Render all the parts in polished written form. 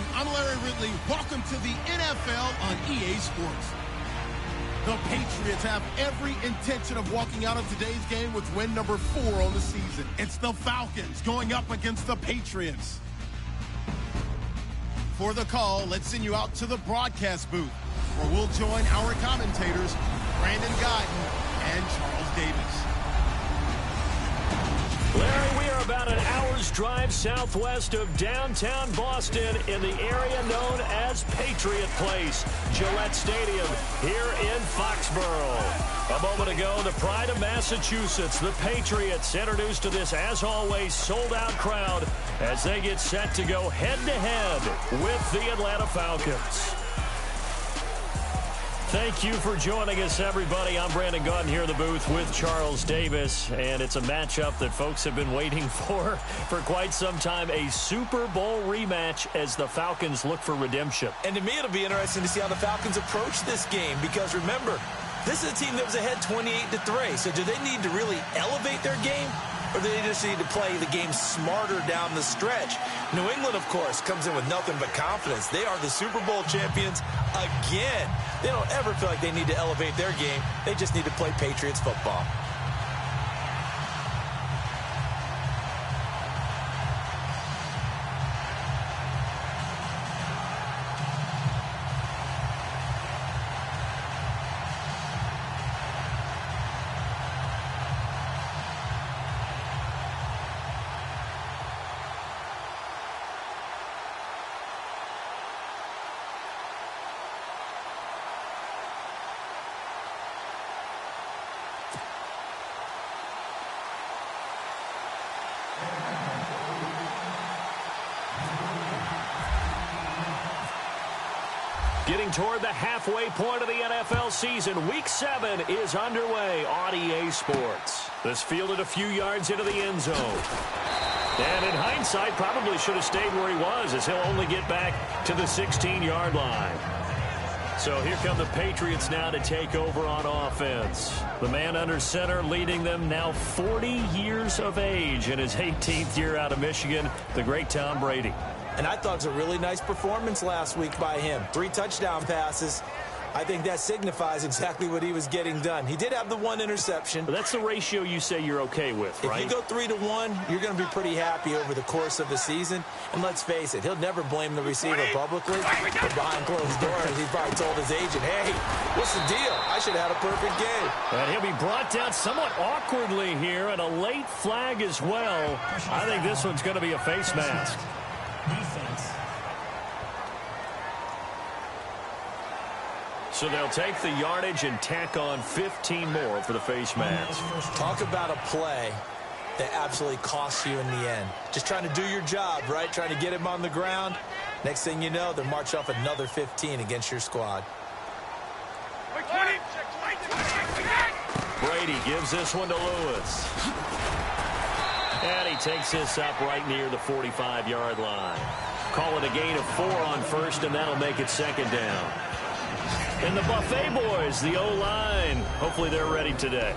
everyone. I'm Larry Ridley. Welcome to the NFL on EA Sports. The Patriots have every intention of walking out of today's game with win number 4 on the season. It's the Falcons going up against the Patriots. For the call, let's send you out to the broadcast booth, where we'll join our commentators, Brandon Guyton and Charles Davis. Larry, we are about an hour's drive southwest of downtown Boston in the area known as Patriot Place, Gillette Stadium, here in Foxborough. A moment ago, the pride of Massachusetts, the Patriots, introduced to this, as always, sold-out crowd as they get set to go head-to-head with the Atlanta Falcons. Thank you for joining us, everybody. I'm Brandon Guyton here in the booth with Charles Davis, and it's a matchup that folks have been waiting for quite some time, a Super Bowl rematch as the Falcons look for redemption. And to me, it'll be interesting to see how the Falcons approach this game, because remember, this is a team that was ahead 28-3. So do they need to really elevate their game, or do they just need to play the game smarter down the stretch? New England, of course, comes in with nothing but confidence. They are the Super Bowl champions again. They don't ever feel like they need to elevate their game. They just need to play Patriots football. Getting toward the halfway point of the NFL season, Week 7 is underway on EA Sports. This fielded a few yards into the end zone. And in hindsight, probably should have stayed where he was, as he'll only get back to the 16-yard line. So here come the Patriots now to take over on offense. The man under center leading them, now 40 years of age in his 18th year out of Michigan, the great Tom Brady. And I thought it was a really nice performance last week by him. 3 touchdown passes. I think that signifies exactly what he was getting done. He did have the 1 interception. But that's the ratio you say you're okay with, right? If you go 3-1, you're going to be pretty happy over the course of the season. And let's face it, he'll never blame the receiver publicly. But behind closed doors, he probably told his agent, hey, what's the deal? I should have had a perfect game. And he'll be brought down somewhat awkwardly here, and a late flag as well. I think this one's going to be a face mask. So they'll take the yardage and tack on 15 more for the face mask. Talk about a play that absolutely costs you in the end. Just trying to do your job, right? Trying to get him on the ground. Next thing you know, they'll march off another 15 against your squad. Brady gives this one to Lewis. And he takes this up right near the 45-yard line. Call it a gain of 4 on first, and that'll make it second down. And the Buffet boys, the O-line, hopefully they're ready today.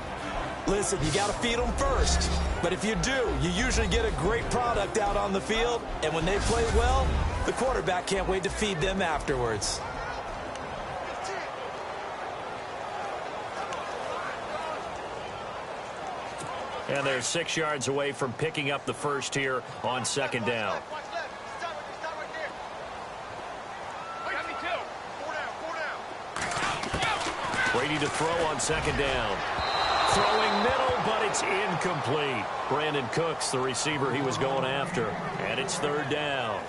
Listen, you got to feed them first. But if you do, you usually get a great product out on the field. And when they play well, the quarterback can't wait to feed them afterwards. And they're 6 yards away from picking up the first here on second down. Brady to throw on second down. Throwing middle, but it's incomplete. Brandon Cooks, the receiver he was going after. And it's third down.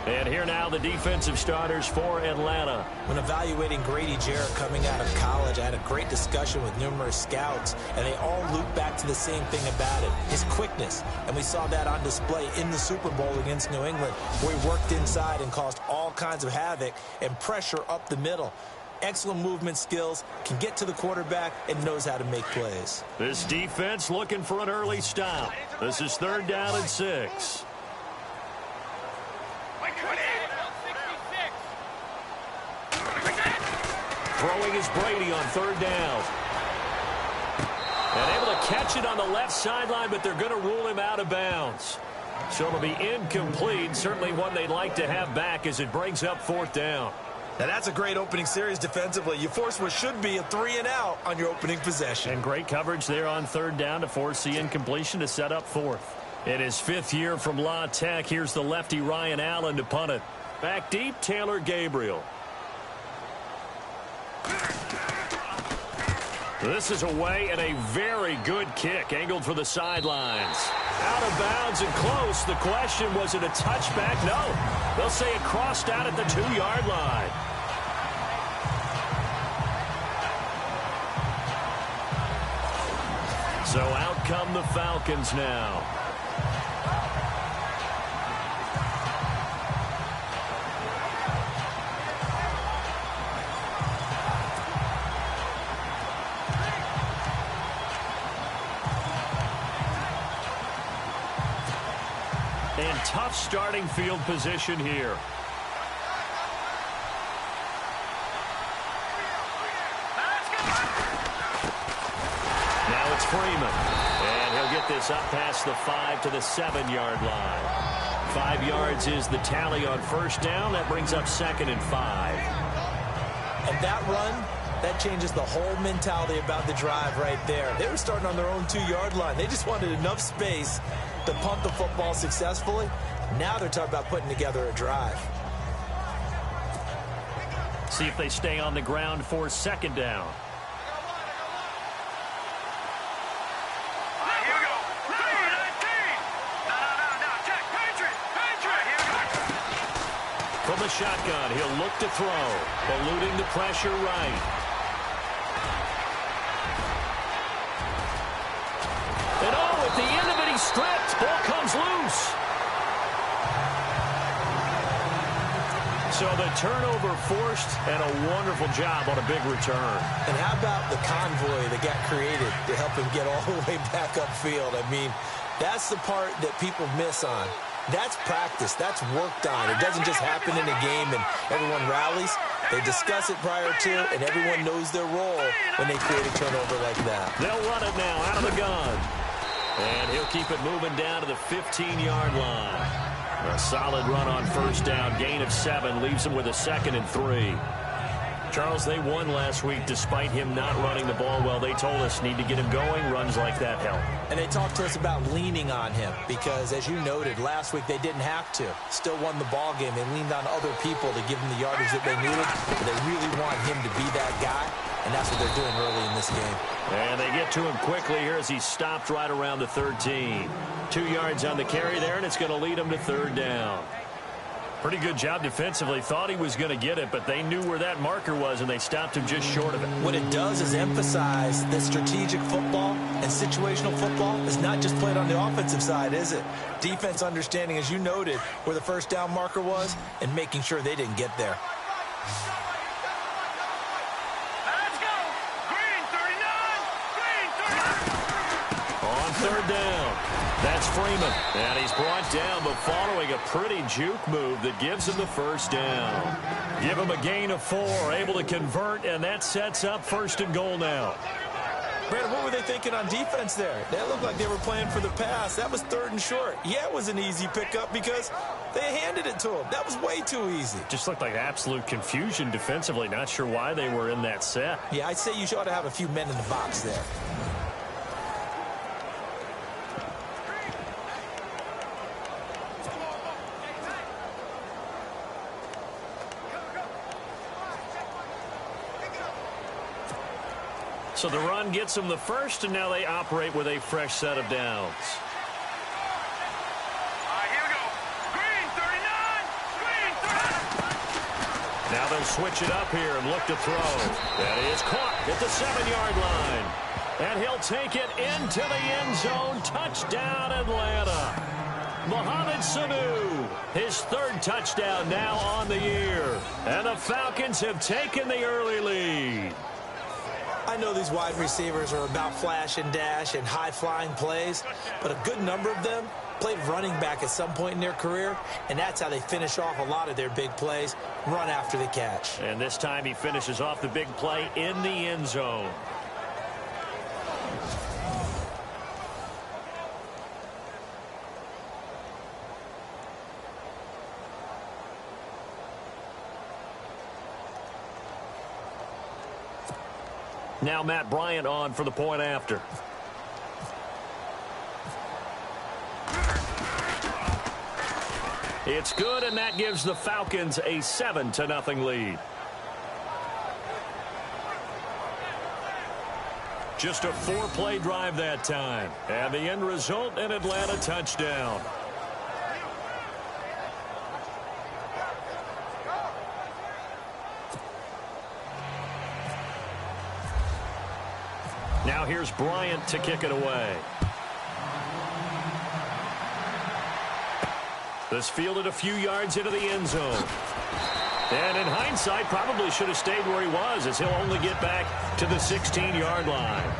And here now the defensive starters for Atlanta. When evaluating Grady Jarrett coming out of college, I had a great discussion with numerous scouts, and they all loop back to the same thing about it, his quickness. And we saw that on display in the Super Bowl against New England, where he worked inside and caused all kinds of havoc and pressure up the middle. Excellent movement skills, can get to the quarterback, and knows how to make plays. This defense looking for an early stop. This is third down and 6. Throwing is Brady on third down. And able to catch it on the left sideline, but they're going to rule him out of bounds. So it'll be incomplete. Certainly one they'd like to have back as it brings up 4th down. Now that's a great opening series defensively. You force what should be a 3-and-out on your opening possession. And great coverage there on 3rd down to force the incompletion to set up 4th. In his 5th year from La Tech, here's the lefty Ryan Allen to punt it. Back deep, Taylor Gabriel. This is away and a very good kick, angled for the sidelines. Out of bounds and close. The question, was it a touchback? No. They'll say it crossed out at the 2-yard line. So out come the Falcons now. And tough starting field position here. Now it's Freeman. And he'll get this up past the 5 to the 7-yard line. 5 yards is the tally on 1st down. That brings up 2nd and 5. And that run, that changes the whole mentality about the drive right there. They were starting on their own 2-yard line. They just wanted enough space to punt the football successfully. Now they're talking about putting together a drive. See if they stay on the ground for 2nd down. From the shotgun, he'll look to throw. Eluding the pressure right. And oh, at the end of it, he's stripped. Ball comes loose. So the turnover forced, and a wonderful job on a big return. And how about the convoy that got created to help him get all the way back upfield? I mean, that's the part that people miss on. That's practice. That's worked on. It doesn't just happen in a game and everyone rallies. They discuss it prior to, and everyone knows their role when they create a turnover like that. They'll run it now out of the gun. And he'll keep it moving down to the 15-yard line. A solid run on 1st down. Gain of 7 leaves him with a 2nd and 3. Charles, they won last week despite him not running the ball well. They told us need to get him going. Runs like that help. And they talked to us about leaning on him because, as you noted, last week they didn't have to. Still won the ball game. They leaned on other people to give them the yardage that they needed. But they really want him to be that guy, and that's what they're doing early in this game. And they get to him quickly here as he stopped right around the 13. 2 yards on the carry there, and it's going to lead him to 3rd down. Pretty good job defensively. Thought he was going to get it, but they knew where that marker was, and they stopped him just short of it. What it does is emphasize that strategic football and situational football is not just played on the offensive side, is it? Defense understanding, as you noted, where the 1st down marker was and making sure they didn't get there. Let's go! Green 39! Green 39! On 3rd down. That's Freeman. And he's brought down, but following a pretty juke move that gives him the 1st down. Give him a gain of 4, able to convert, and that sets up 1st and goal now. Brandon, what were they thinking on defense there? That looked like they were playing for the pass. That was 3rd and short. Yeah, it was an easy pickup because they handed it to him. That was way too easy. Just looked like absolute confusion defensively. Not sure why they were in that set. Yeah, I'd say you ought to have a few men in the box there. So the run gets them the 1st, and now they operate with a fresh set of downs. Here we go. Green 39! Green 39! Now they'll switch it up here and look to throw. That is caught at the 7-yard line. And he'll take it into the end zone. Touchdown, Atlanta. Mohamed Sanu, his 3rd touchdown now on the year. And the Falcons have taken the early lead. I know these wide receivers are about flash and dash and high-flying plays, but a good number of them played running back at some point in their career, and that's how they finish off a lot of their big plays, run after the catch. And this time he finishes off the big play in the end zone. Now Matt Bryant on for the point after. It's good, and that gives the Falcons a 7-0 lead. Just a 4-play drive that time. And the end result, an Atlanta touchdown. Now here's Bryant to kick it away. This fielded a few yards into the end zone. And in hindsight, probably should have stayed where he was, as he'll only get back to the 16-yard line.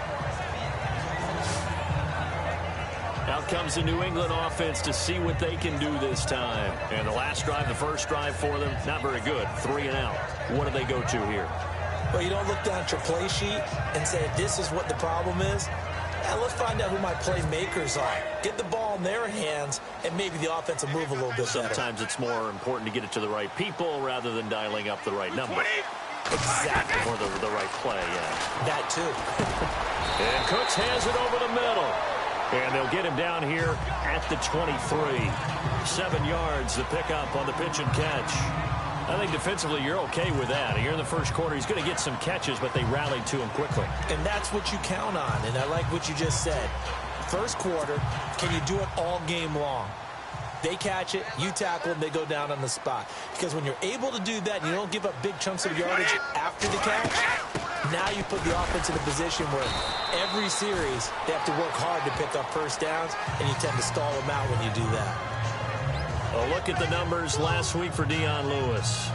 Out comes the New England offense to see what they can do this time. And the last drive, the first drive for them, not very good. 3 and out. What do they go to here? Well, you don't look down at your play sheet and say, this is what the problem is. Yeah, let's find out who my playmakers are. Get the ball in their hands, and maybe the offense will move a little bit better. Sometimes it's more important to get it to the right people rather than dialing up the right number. Exactly. Or the right play, yeah. That, too. And Cooks has it over the middle. And they'll get him down here at the 23. 7 yards, the pickup on the pitch and catch. I think defensively you're okay with that. Here in the first quarter, he's going to get some catches, but they rallied to him quickly. And that's what you count on, and I like what you just said. First quarter, can you do it all game long? They catch it, you tackle them, they go down on the spot. Because when you're able to do that and you don't give up big chunks of yardage after the catch, now you put the offense in a position where every series they have to work hard to pick up first downs, and you tend to stall them out when you do that. A look at the numbers last week for Dion Lewis.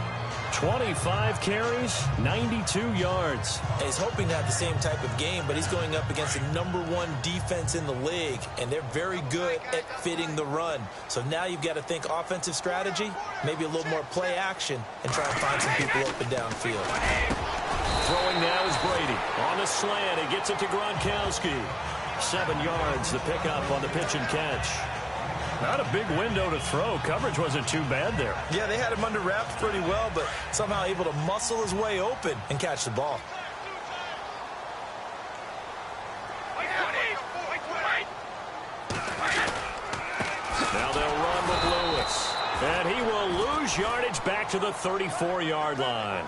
25 carries, 92 yards. And he's hoping to have the same type of game, but he's going up against the #1 defense in the league, and they're very good at fitting the run. So now you've got to think offensive strategy, maybe a little more play action, and try and find some people up and downfield. Throwing now is Brady. On the slant, he gets it to Gronkowski. 7 yards, the pickup on the pitch and catch. Not a big window to throw. Coverage wasn't too bad there. Yeah, they had him under wraps pretty well, but somehow able to muscle his way open and catch the ball. Now they'll run with Lewis. And he will lose yardage back to the 34-yard line.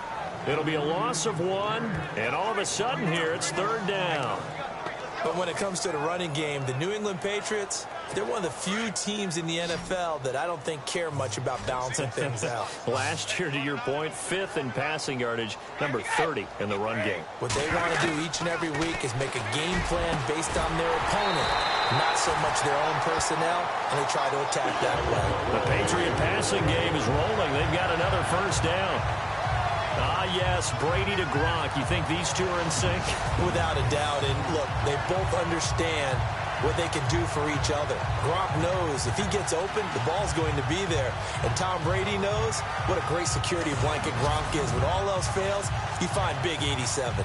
It'll be a loss of 1, and all of a sudden here it's 3rd down. But when it comes to the running game, the New England Patriots, they're one of the few teams in the NFL that I don't think care much about balancing things out. Last year, to your point, 5th in passing yardage, number 30 in the run game. What they want to do each and every week is make a game plan based on their opponent, not so much their own personnel, and they try to attack that way. The Patriot passing game is rolling. They've got another first down. Ah, yes, Brady to Gronk. You think these two are in sync? Without a doubt. And look, they both understand what they can do for each other. Gronk knows if he gets open, the ball's going to be there. And Tom Brady knows what a great security blanket Gronk is. When all else fails, you find big 87.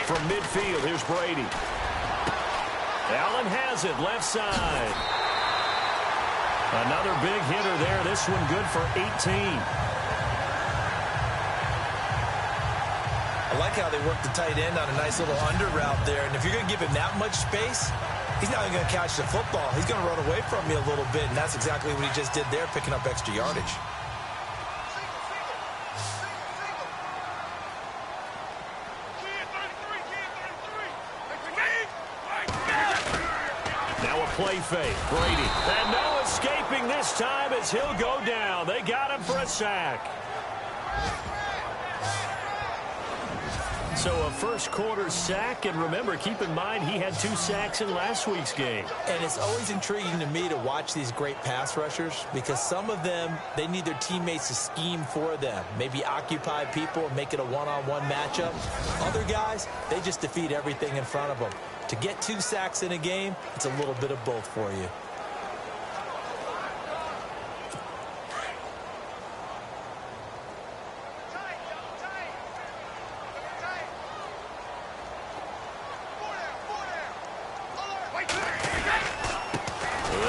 From midfield, here's Brady. Allen has it, left side. Another big hitter there. This one good for 18. I like how they work the tight end on a nice little under route there. And if you're going to give him that much space, he's not even going to catch the football. He's going to run away from you a little bit, and that's exactly what he just did there, picking up extra yardage. Play fake, Brady. And no escaping this time as he'll go down. They got him for a sack. So a first quarter sack, and remember, keep in mind he had 2 sacks in last week's game. And it's always intriguing to me to watch these great pass rushers because some of them, they need their teammates to scheme for them. Maybe occupy people and make it a one-on-one matchup. Other guys, they just defeat everything in front of them. To get 2 sacks in a game, it's a little bit of both for you.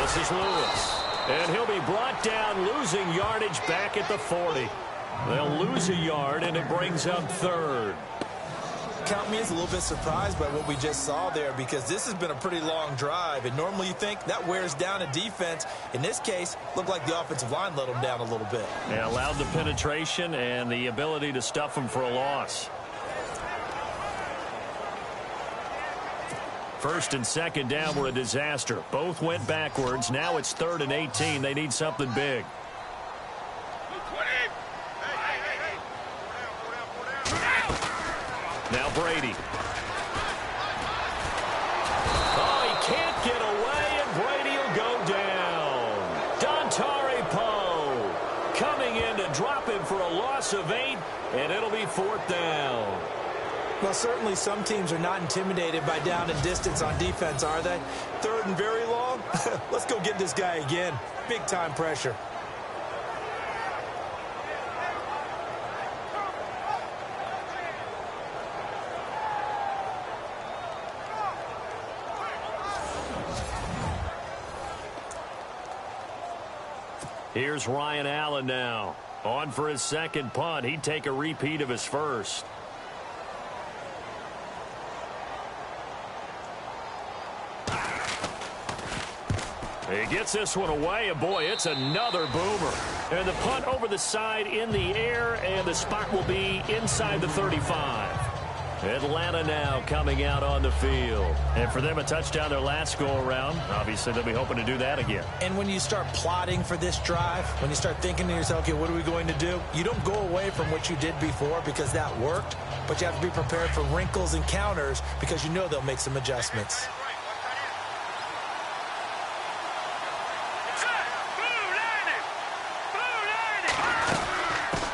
This is Lewis. And he'll be brought down, losing yardage back at the 40. They'll lose a yard, and it brings up third. Count me as a little bit surprised by what we just saw there, because this has been a pretty long drive, and normally you think that wears down a defense. In this case, looked like the offensive line let them down a little bit. They allowed the penetration and the ability to stuff them for a loss. First and second down were a disaster. Both went backwards. Now it's 3rd and 18. They need something big. Now Brady. Oh, he can't get away, and Brady will go down. Dontari Poe coming in to drop him for a loss of 8, and it'll be 4th down. Well, certainly some teams are not intimidated by down and distance on defense, are they? 3rd and very long? Let's go get this guy again. Big time pressure. Here's Ryan Allen now. On for his second punt. He'd take a repeat of his first. He gets this one away, and boy, it's another boomer. And the punt over the side in the air, and the spot will be inside the 35. Atlanta now coming out on the field. And for them, a touchdown their last go-around. Obviously, they'll be hoping to do that again. And when you start plotting for this drive, when you start thinking to yourself, okay, what are we going to do? You don't go away from what you did before because that worked, but you have to be prepared for wrinkles and counters because you know they'll make some adjustments.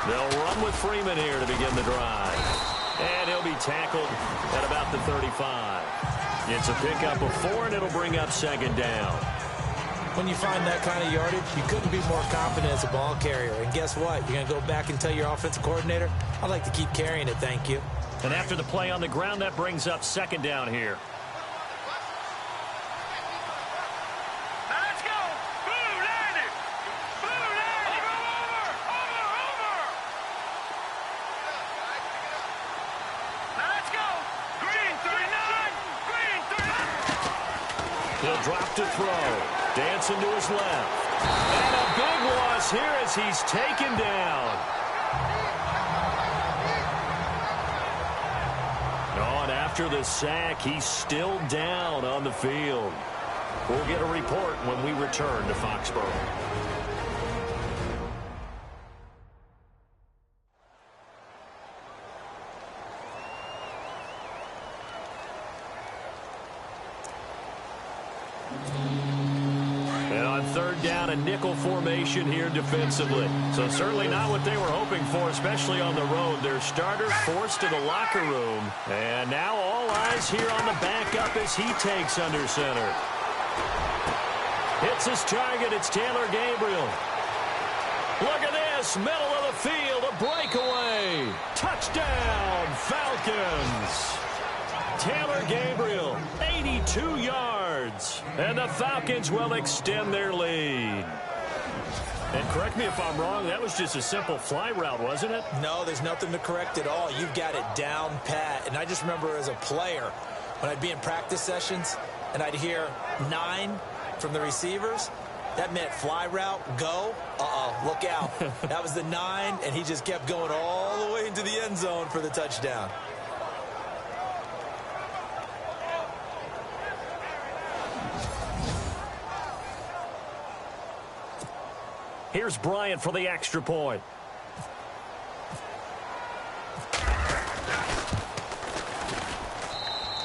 They'll run with Freeman here to begin the drive. And he'll be tackled at about the 35. It's a pickup of 4, and it'll bring up 2nd down. When you find that kind of yardage, you couldn't be more confident as a ball carrier. And guess what? You're going to go back and tell your offensive coordinator, I'd like to keep carrying it, thank you. And after the play on the ground, that brings up 2nd down here. He'll drop to throw. Dancing to his left. And a big loss here as he's taken down. Oh, and after the sack, he's still down on the field. We'll get a report when we return to Foxborough. Down a nickel formation here defensively. So certainly not what they were hoping for, especially on the road. Their starter forced to the locker room. And now all eyes here on the backup as he takes under center. Hits his target. It's Taylor Gabriel. Look at this. Middle of the field. A breakaway. Touchdown, Falcons. Taylor Gabriel, 82 yards. And the Falcons will extend their lead. And correct me if I'm wrong, that was just a simple fly route, wasn't it? No, there's nothing to correct at all. You've got it down pat. And I just remember as a player, when I'd be in practice sessions and I'd hear 9 from the receivers, that meant fly route, go, look out. That was the 9, and he just kept going all the way into the end zone for the touchdown. Here's Bryant for the extra point.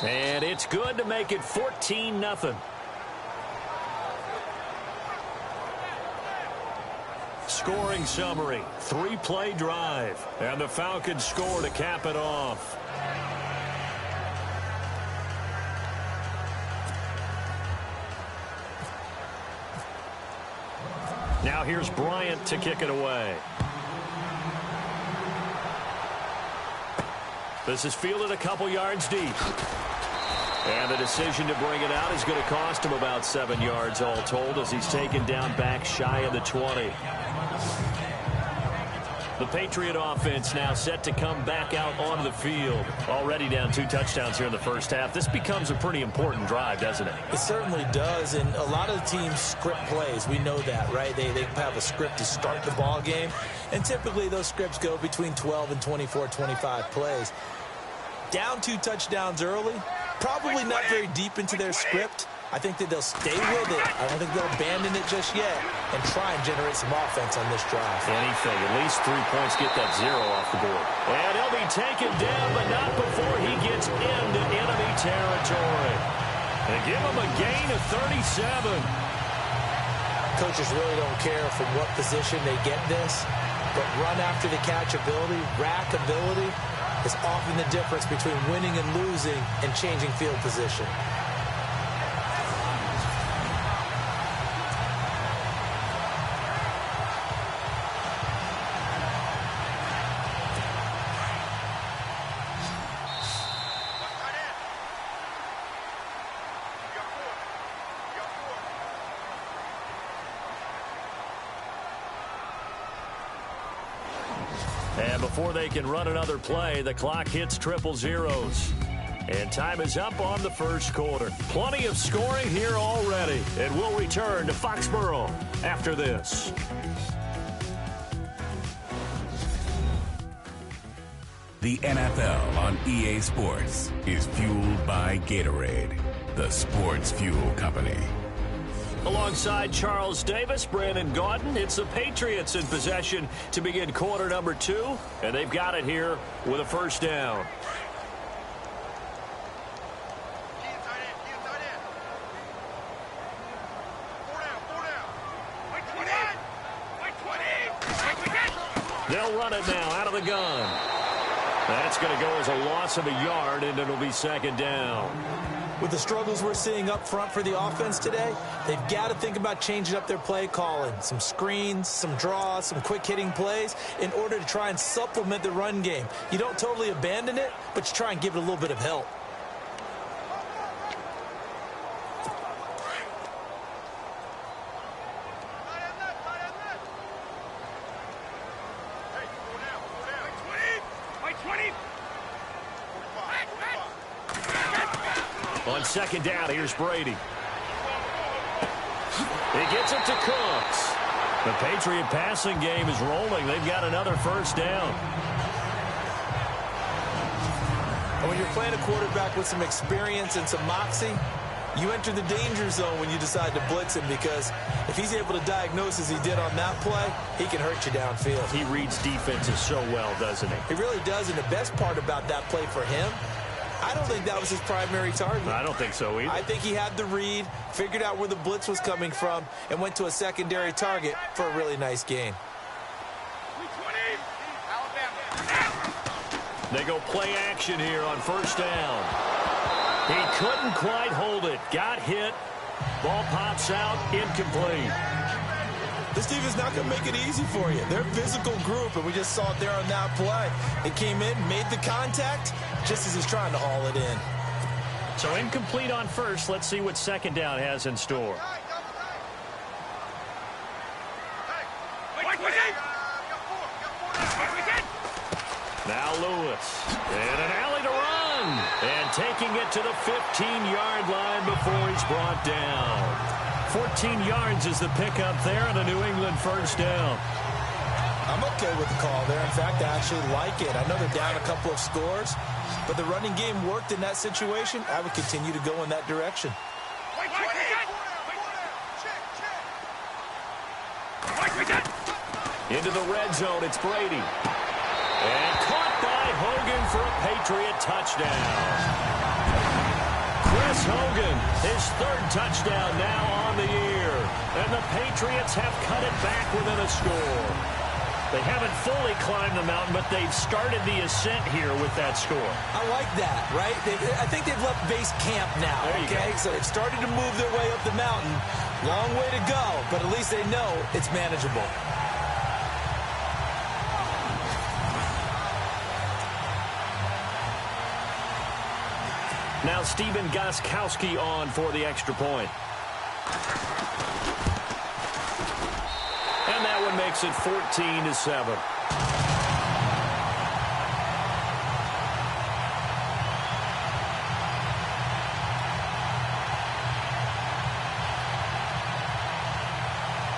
And it's good to make it 14-0. Scoring summary, 3-play drive. And the Falcons score to cap it off. Now here's Bryant to kick it away. This is fielded a couple yards deep. And the decision to bring it out is going to cost him about 7 yards all told as he's taken down back shy of the 20. The Patriot offense now set to come back out onto the field. Already down 2 touchdowns here in the first half. This becomes a pretty important drive, doesn't it? It certainly does, and a lot of the teams script plays. We know that, right? They have a script to start the ball game, and typically those scripts go between 12 and 24, 25 plays. Down 2 touchdowns early, probably not very deep into their script. I think that they'll stay with it. I don't think they'll abandon it just yet and try and generate some offense on this drive. Anything. At least 3 points, get that 0 off the board. And he'll be taken down, but not before he gets into enemy territory. They give him a gain of 37. Coaches really don't care from what position they get this, but run after the catch ability, rack ability, is often the difference between winning and losing and changing field position. And before they can run another play, the clock hits triple zeros. And time is up on the first quarter. Plenty of scoring here already. And we'll return to Foxborough after this. The NFL on EA Sports is fueled by Gatorade, the sports fuel company. Alongside Charles Davis, Brandon Gaudin, it's the Patriots in possession to begin quarter number 2, and they've got it here with a first down. They'll run it now out of the gun. That's going to go as a loss of a yard, and it'll be second down. With the struggles we're seeing up front for the offense today, they've got to think about changing up their play calling. Some screens, some draws, some quick-hitting plays in order to try and supplement the run game. You don't totally abandon it, but you try and give it a little bit of help. On second down, here's Brady. He gets it to Cooks. The Patriot passing game is rolling. They've got another first down. And when you're playing a quarterback with some experience and some moxie, you enter the danger zone when you decide to blitz him, because if he's able to diagnose as he did on that play, he can hurt you downfield. He reads defenses so well, doesn't he? He really does, and the best part about that play for him, I don't think that was his primary target. I don't think so either. I think he had the read, figured out where the blitz was coming from, and went to a secondary target for a really nice gain. They go play action here on first down. He couldn't quite hold it. Got hit. Ball pops out. Incomplete. This team is not going to make it easy for you. They're a physical group, and we just saw it there on that play. It came in, made the contact, just as he's trying to haul it in. So incomplete on first. Let's see what second down has in store. Now Lewis. And an alley to run. And taking it to the 15-yard line before he's brought down. 14 yards is the pickup there and a New England first down. I'm okay with the call there. In fact, I actually like it. I know they're down a couple of scores, but the running game worked in that situation. I would continue to go in that direction. Into the red zone, it's Brady. And caught by Hogan for a Patriot touchdown. Chris Hogan, his 3rd touchdown now on the year. And the Patriots have cut it back within a score. They haven't fully climbed the mountain, but they've started the ascent here with that score. I like that, right? I think they've left base camp now, okay? So they've started to move their way up the mountain. Long way to go, but at least they know it's manageable. Now Steven Gostkowski on for the extra point. And that one makes it 14-7.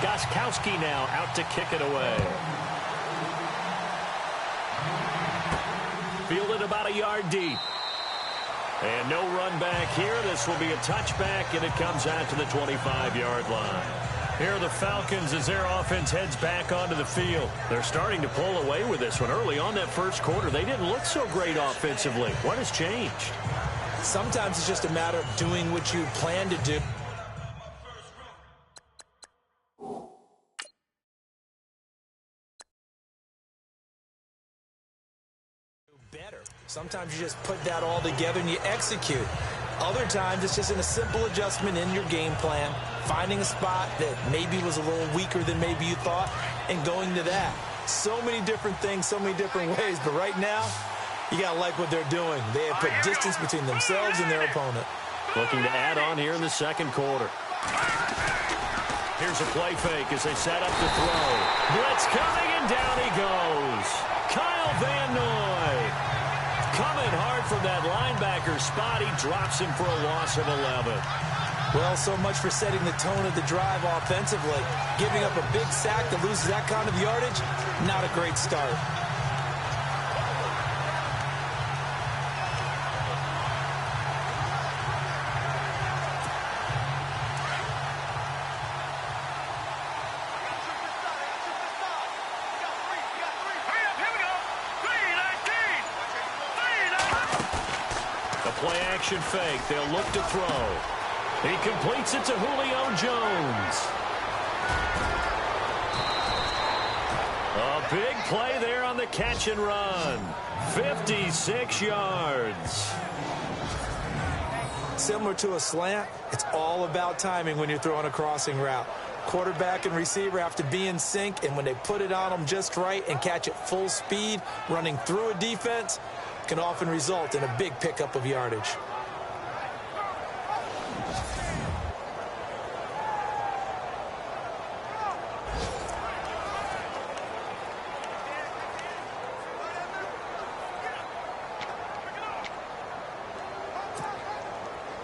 Gostkowski now out to kick it away. Fielded about a yard deep. And no run back here. This will be a touchback, and it comes out to the 25-yard line. Here are the Falcons as their offense heads back onto the field. They're starting to pull away with this one. Early on that first quarter, they didn't look so great offensively. What has changed? Sometimes it's just a matter of doing what you plan to do. Better. Sometimes you just put that all together and you execute. Other times it's just in a simple adjustment in your game plan, finding a spot that maybe was a little weaker than maybe you thought, and going to that. So many different things, so many different ways, but right now, you got to like what they're doing. They have put distance between themselves and their opponent. Looking to add on here in the second quarter. Here's a play fake as they set up to throw. Blitz coming, and down he goes. Kyle Van Noy. Coming hard from that linebacker spot. He drops him for a loss of 11. Well, so much for setting the tone of the drive offensively. Giving up a big sack that loses that kind of yardage, not a great start. Play-action fake. They'll look to throw. He completes it to Julio Jones. A big play there on the catch and run. 56 yards. Similar to a slant, it's all about timing when you're throwing a crossing route. Quarterback and receiver have to be in sync, and when they put it on them just right and catch it full speed, running through a defense, can often result in a big pickup of yardage.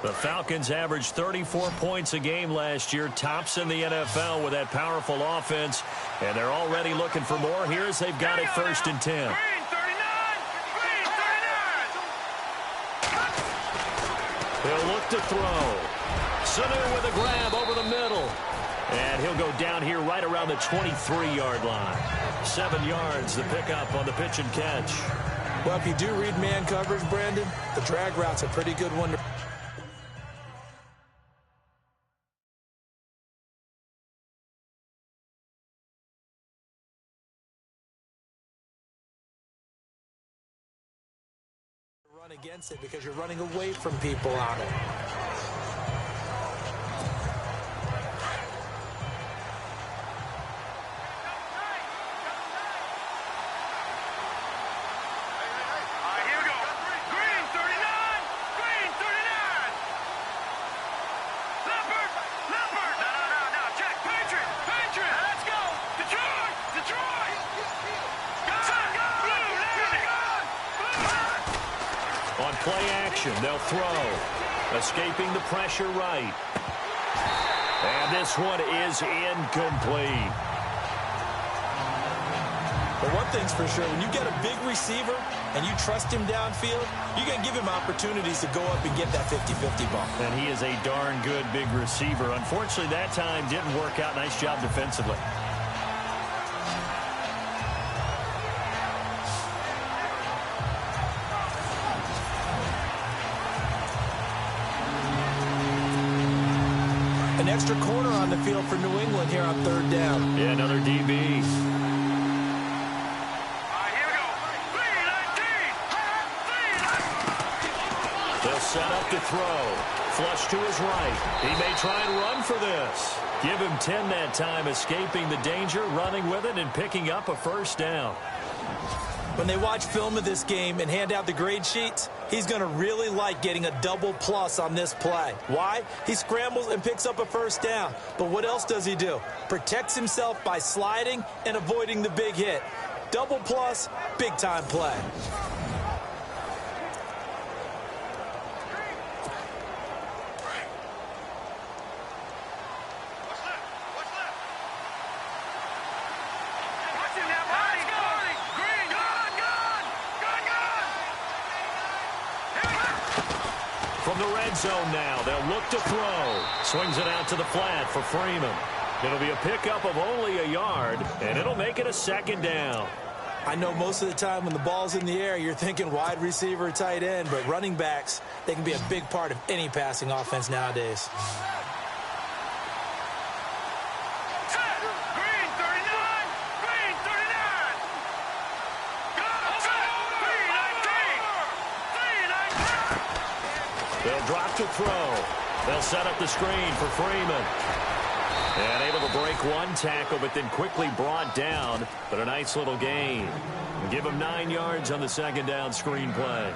The Falcons averaged 34 points a game last year, tops in the NFL with that powerful offense, and they're already looking for more here as they've got it 1st and 10. He'll look to throw. Sanu with a grab over the middle. And he'll go down here right around the 23-yard line. 7 yards, the pickup on the pitch and catch. Well, if you do read man coverage, Brandon, the drag route's a pretty good one to run against it because you're running away from people on it. Play action, they'll throw. Escaping the pressure right. And this one is incomplete. But one thing's for sure, when you get a big receiver and you trust him downfield, you're going to give him opportunities to go up and get that 50-50 ball. And he is a darn good big receiver. Unfortunately, that time didn't work out. Nice job defensively. An extra corner on the field for New England here on 3rd down. Yeah, another DB. Here we go. They'll set up to throw. Flush to his right. He may try and run for this. Give him 10 that time, escaping the danger, running with it, and picking up a 1st down. When they watch film of this game and hand out the grade sheets, he's going to really like getting a double plus on this play. Why? He scrambles and picks up a first down. But what else does he do? Protects himself by sliding and avoiding the big hit. Double plus, big-time play. From the red zone now, they'll look to throw. Swings it out to the flat for Freeman. It'll be a pickup of only a yard, and it'll make it a second down. I know most of the time when the ball's in the air, you're thinking wide receiver, tight end, but running backs, they can be a big part of any passing offense nowadays. They'll drop to throw. They'll set up the screen for Freeman. And able to break one tackle, but then quickly brought down. But a nice little gain. Give him 9 yards on the second down screen play.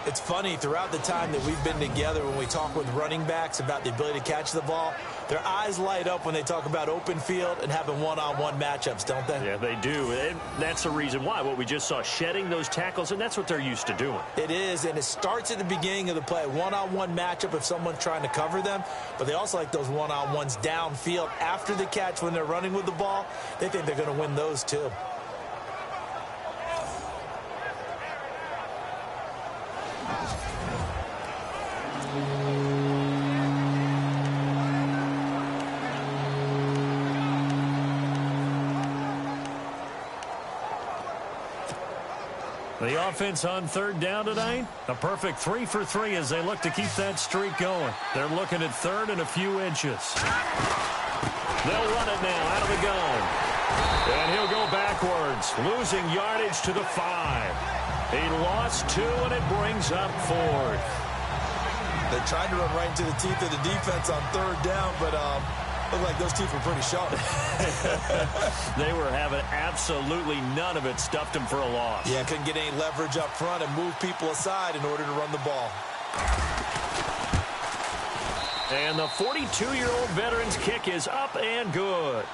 It's funny, throughout the time that we've been together, when we talk with running backs about the ability to catch the ball, their eyes light up when they talk about open field and having one-on-one matchups, don't they? Yeah, they do. And that's the reason why. What we just saw, shedding those tackles, and that's what they're used to doing. It is, and it starts at the beginning of the play. One-on-one matchup if someone's trying to cover them, but they also like those one-on-ones downfield after the catch when they're running with the ball. They think they're going to win those too. The offense on third down tonight, a perfect 3 for 3 as they look to keep that streak going. They're looking at third and a few inches. They'll run it now out of the gun. And he'll go backwards, losing yardage to the 5. He lost 2, and it brings up 4th. They tried to run right into the teeth of the defense on third down, but looked like those teeth were pretty sharp. They were having absolutely none of it, stuffed him for a loss. Yeah, couldn't get any leverage up front and move people aside in order to run the ball. And the 42-year-old veteran's kick is up and good.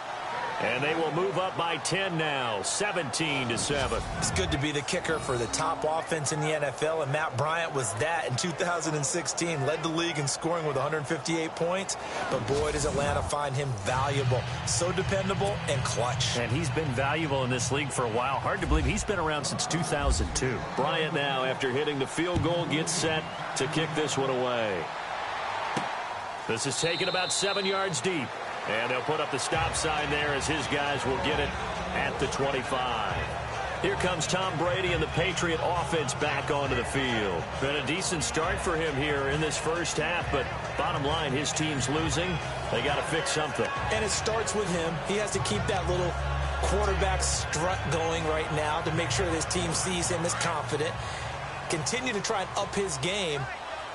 And they will move up by 10 now, 17-7. It's good to be the kicker for the top offense in the NFL, and Matt Bryant was that in 2016. Led the league in scoring with 158 points, but boy, does Atlanta find him valuable. So dependable and clutch. And he's been valuable in this league for a while. Hard to believe he's been around since 2002. Bryant now, after hitting the field goal, gets set to kick this one away. This is taken about 7 yards deep. And they'll put up the stop sign there as his guys will get it at the 25. Here comes Tom Brady and the Patriot offense back onto the field. Been a decent start for him here in this first half, but bottom line, his team's losing. They got to fix something. And it starts with him. He has to keep that little quarterback strut going right now to make sure that his team sees him as confident. Continue to try and up his game.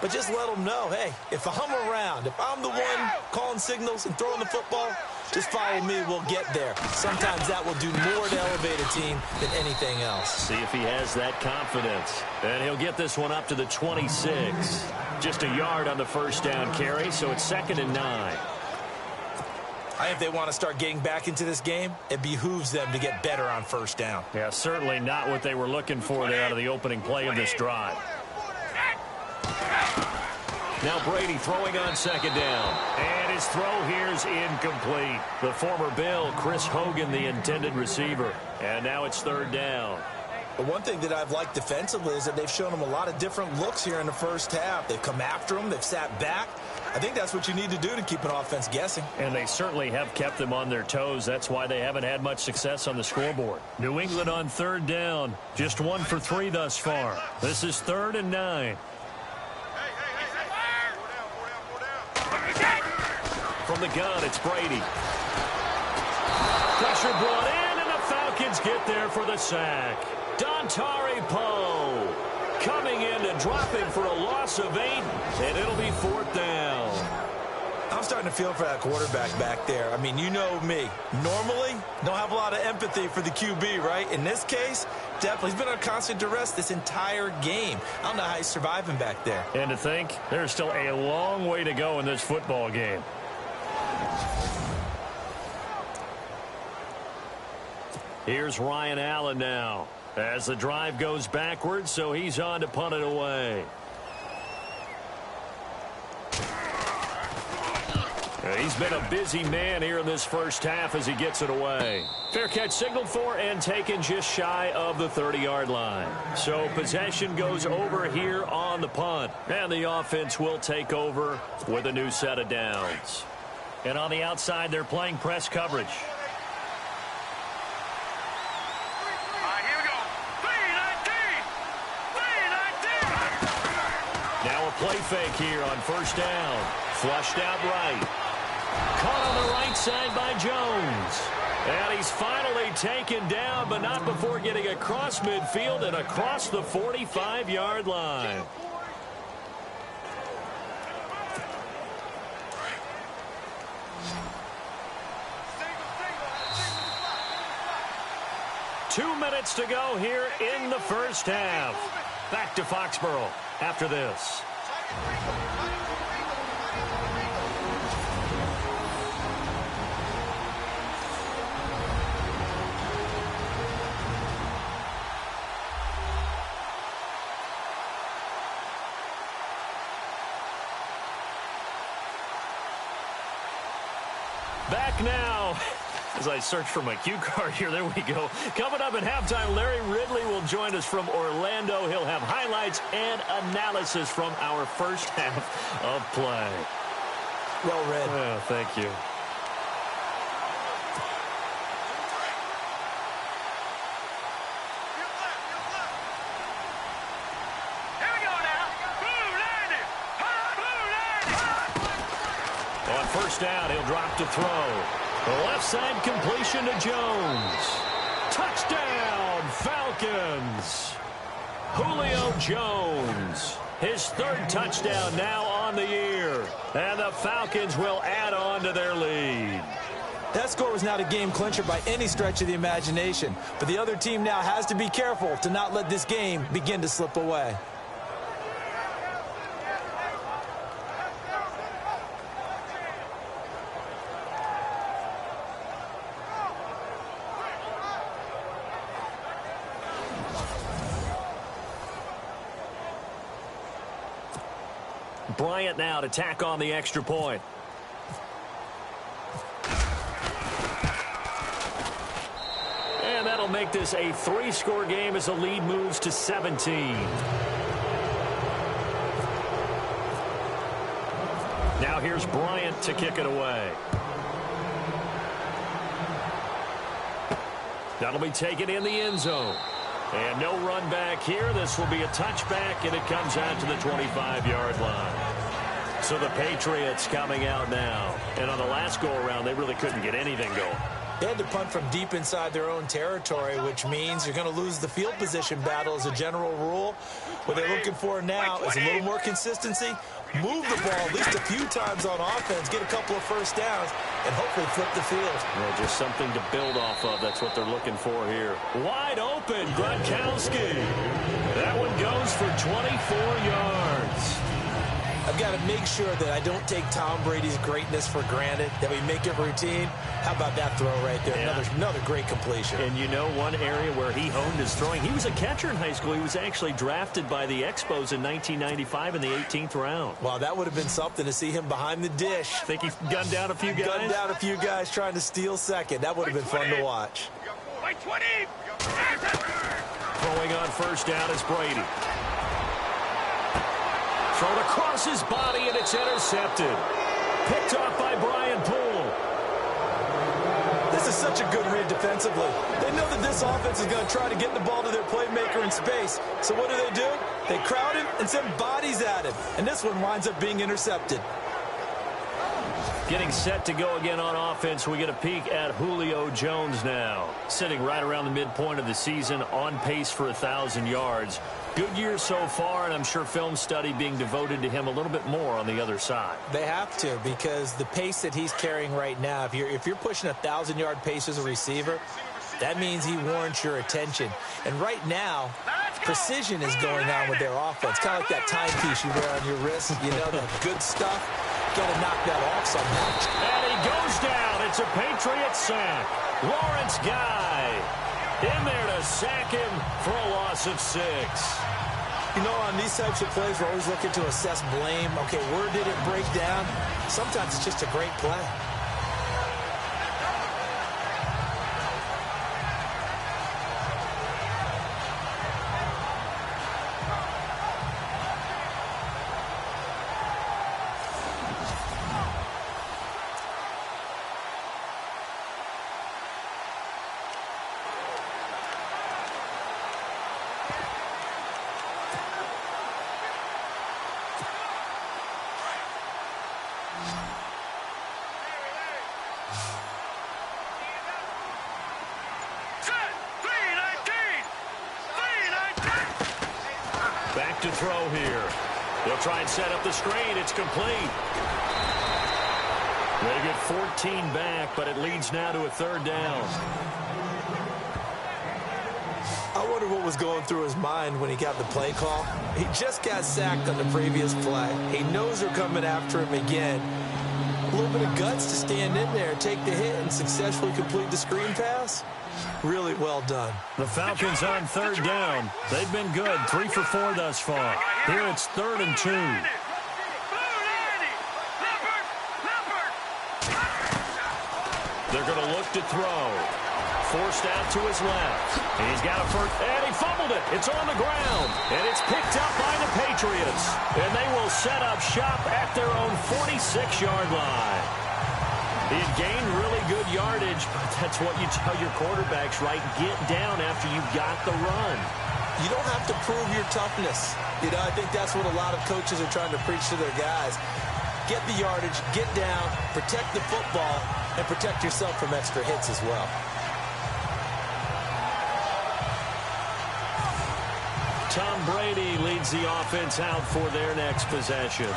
But just let them know, hey, if I'm around, if I'm the one calling signals and throwing the football, just follow me, we'll get there. Sometimes that will do more to elevate a team than anything else. See if he has that confidence. And he'll get this one up to the 26. Just a yard on the first down carry, so it's 2nd and 9. I think if they want to start getting back into this game, it behooves them to get better on first down. Yeah, certainly not what they were looking for there out of the opening play of this drive. Now Brady throwing on 2nd down. And his throw here is incomplete. The former Bill, Chris Hogan, the intended receiver. And now it's 3rd down. But one thing that I've liked defensively is that they've shown him a lot of different looks here in the first half. They've come after him. They've sat back. I think that's what you need to do to keep an offense guessing. And they certainly have kept them on their toes. That's why they haven't had much success on the scoreboard. New England on 3rd down. Just 1 for 3 thus far. This is 3rd and 9. From the gun, it's Brady. Pressure brought in, and the Falcons get there for the sack. Dontari Poe coming in to drop him for a loss of 8, and it'll be 4th down. I'm starting to feel for that quarterback back there. I mean, you know me. Normally, don't have a lot of empathy for the QB, right? In this case, definitely. He's been on constant duress this entire game. I don't know how he's surviving back there. And to think, there's still a long way to go in this football game. Here's Ryan Allen now as the drive goes backwards, so he's on to punt it away. He's been a busy man here in this first half as he gets it away. Fair catch signaled for and taken just shy of the 30-yard line. So possession goes over here on the punt. And the offense will take over with a new set of downs. And on the outside, they're playing press coverage. Here we go. 3-19. Now a play fake here on first down. Flushed out right. Caught on the right side by Jones. And he's finally taken down, but not before getting across midfield and across the 45-yard line. Two minutes to go here in the first half. Back to Foxborough after this. Back now. As I search for my cue card here, there we go. Coming up at halftime, Larry Ridley will join us from Orlando. He'll have highlights and analysis from our first half of play. Well read. Oh, thank you. Here we go now. Blue landed. Blue landed. On first down, he'll drop to throw. The left side completion to Jones. Touchdown, Falcons. Julio Jones. His third touchdown now on the year. And the Falcons will add on to their lead. That score was not a game clincher by any stretch of the imagination. But the other team now has to be careful to not let this game begin to slip away. Bryant now to tack on the extra point. And that'll make this a 3-score game as the lead moves to 17. Now here's Bryant to kick it away. That'll be taken in the end zone. And no run back here. This will be a touchback, and it comes out to the 25-yard line. So the Patriots coming out now. And on the last go-around, they really couldn't get anything going. They had to punt from deep inside their own territory, which means you're going to lose the field position battle as a general rule. What they're looking for now is a little more consistency, move the ball at least a few times on offense, get a couple of first downs, and hopefully flip the field. Yeah, just something to build off of. That's what they're looking for here. Wide open, Gronkowski. That one goes for 24 yards. I've got to make sure that I don't take Tom Brady's greatness for granted, that we make it routine. How about that throw right there? Yeah. Another great completion. And you know one area where he honed his throwing, he was a catcher in high school. He was actually drafted by the Expos in 1995 in the 18th round. Wow, that would have been something to see him behind the dish. Think he gunned down a few guys? Gunned down a few guys trying to steal second. That would have been fun to watch. By 20. Throwing on first down is Brady. Thrown across his body, and it's intercepted. Picked off by Brian Poole. This is such a good read defensively. They know that this offense is going to try to get the ball to their playmaker in space. So what do? They crowd him and send bodies at him. And this one winds up being intercepted. Getting set to go again on offense, we get a peek at Julio Jones now. Sitting right around the midpoint of the season, on pace for 1,000 yards. Good year so far, and I'm sure film study being devoted to him a little bit more on the other side. They have to, because the pace that he's carrying right now, if you're pushing 1,000-yard pace as a receiver, that means he warrants your attention. And right now, precision is going on with their offense. Kind of like that timepiece you wear on your wrist. You know, the good stuff. Got to knock that off somehow. And he goes down. It's a Patriot sack. Lawrence Guy in there to sack him for a loss of 6. You know, on these types of plays, we're always looking to assess blame. Okay, where did it break down? Sometimes it's just a great play. Back to throw here. They'll try and set up the screen. It's complete. They get 14 back, but it leads now to a 3rd down. I wonder what was going through his mind when he got the play call. He just got sacked on the previous play. He knows they're coming after him again. A little bit of guts to stand in there, take the hit, and successfully complete the screen pass. Really well done. The Falcons on 3rd down. They've been good, 3 for 4 thus far. Here it's 3rd and 2. They're going to look to throw. Forced out to his left. He's got a first, and he fumbled it. It's on the ground, and it's picked up by the Patriots. And they will set up shop at their own 46-yard line. He had gained really good yardage, but that's what you tell your quarterbacks, right? Get down after you got the run. You don't have to prove your toughness. You know, I think that's what a lot of coaches are trying to preach to their guys. Get the yardage, get down, protect the football, and protect yourself from extra hits as well. Tom Brady leads the offense out for their next possession.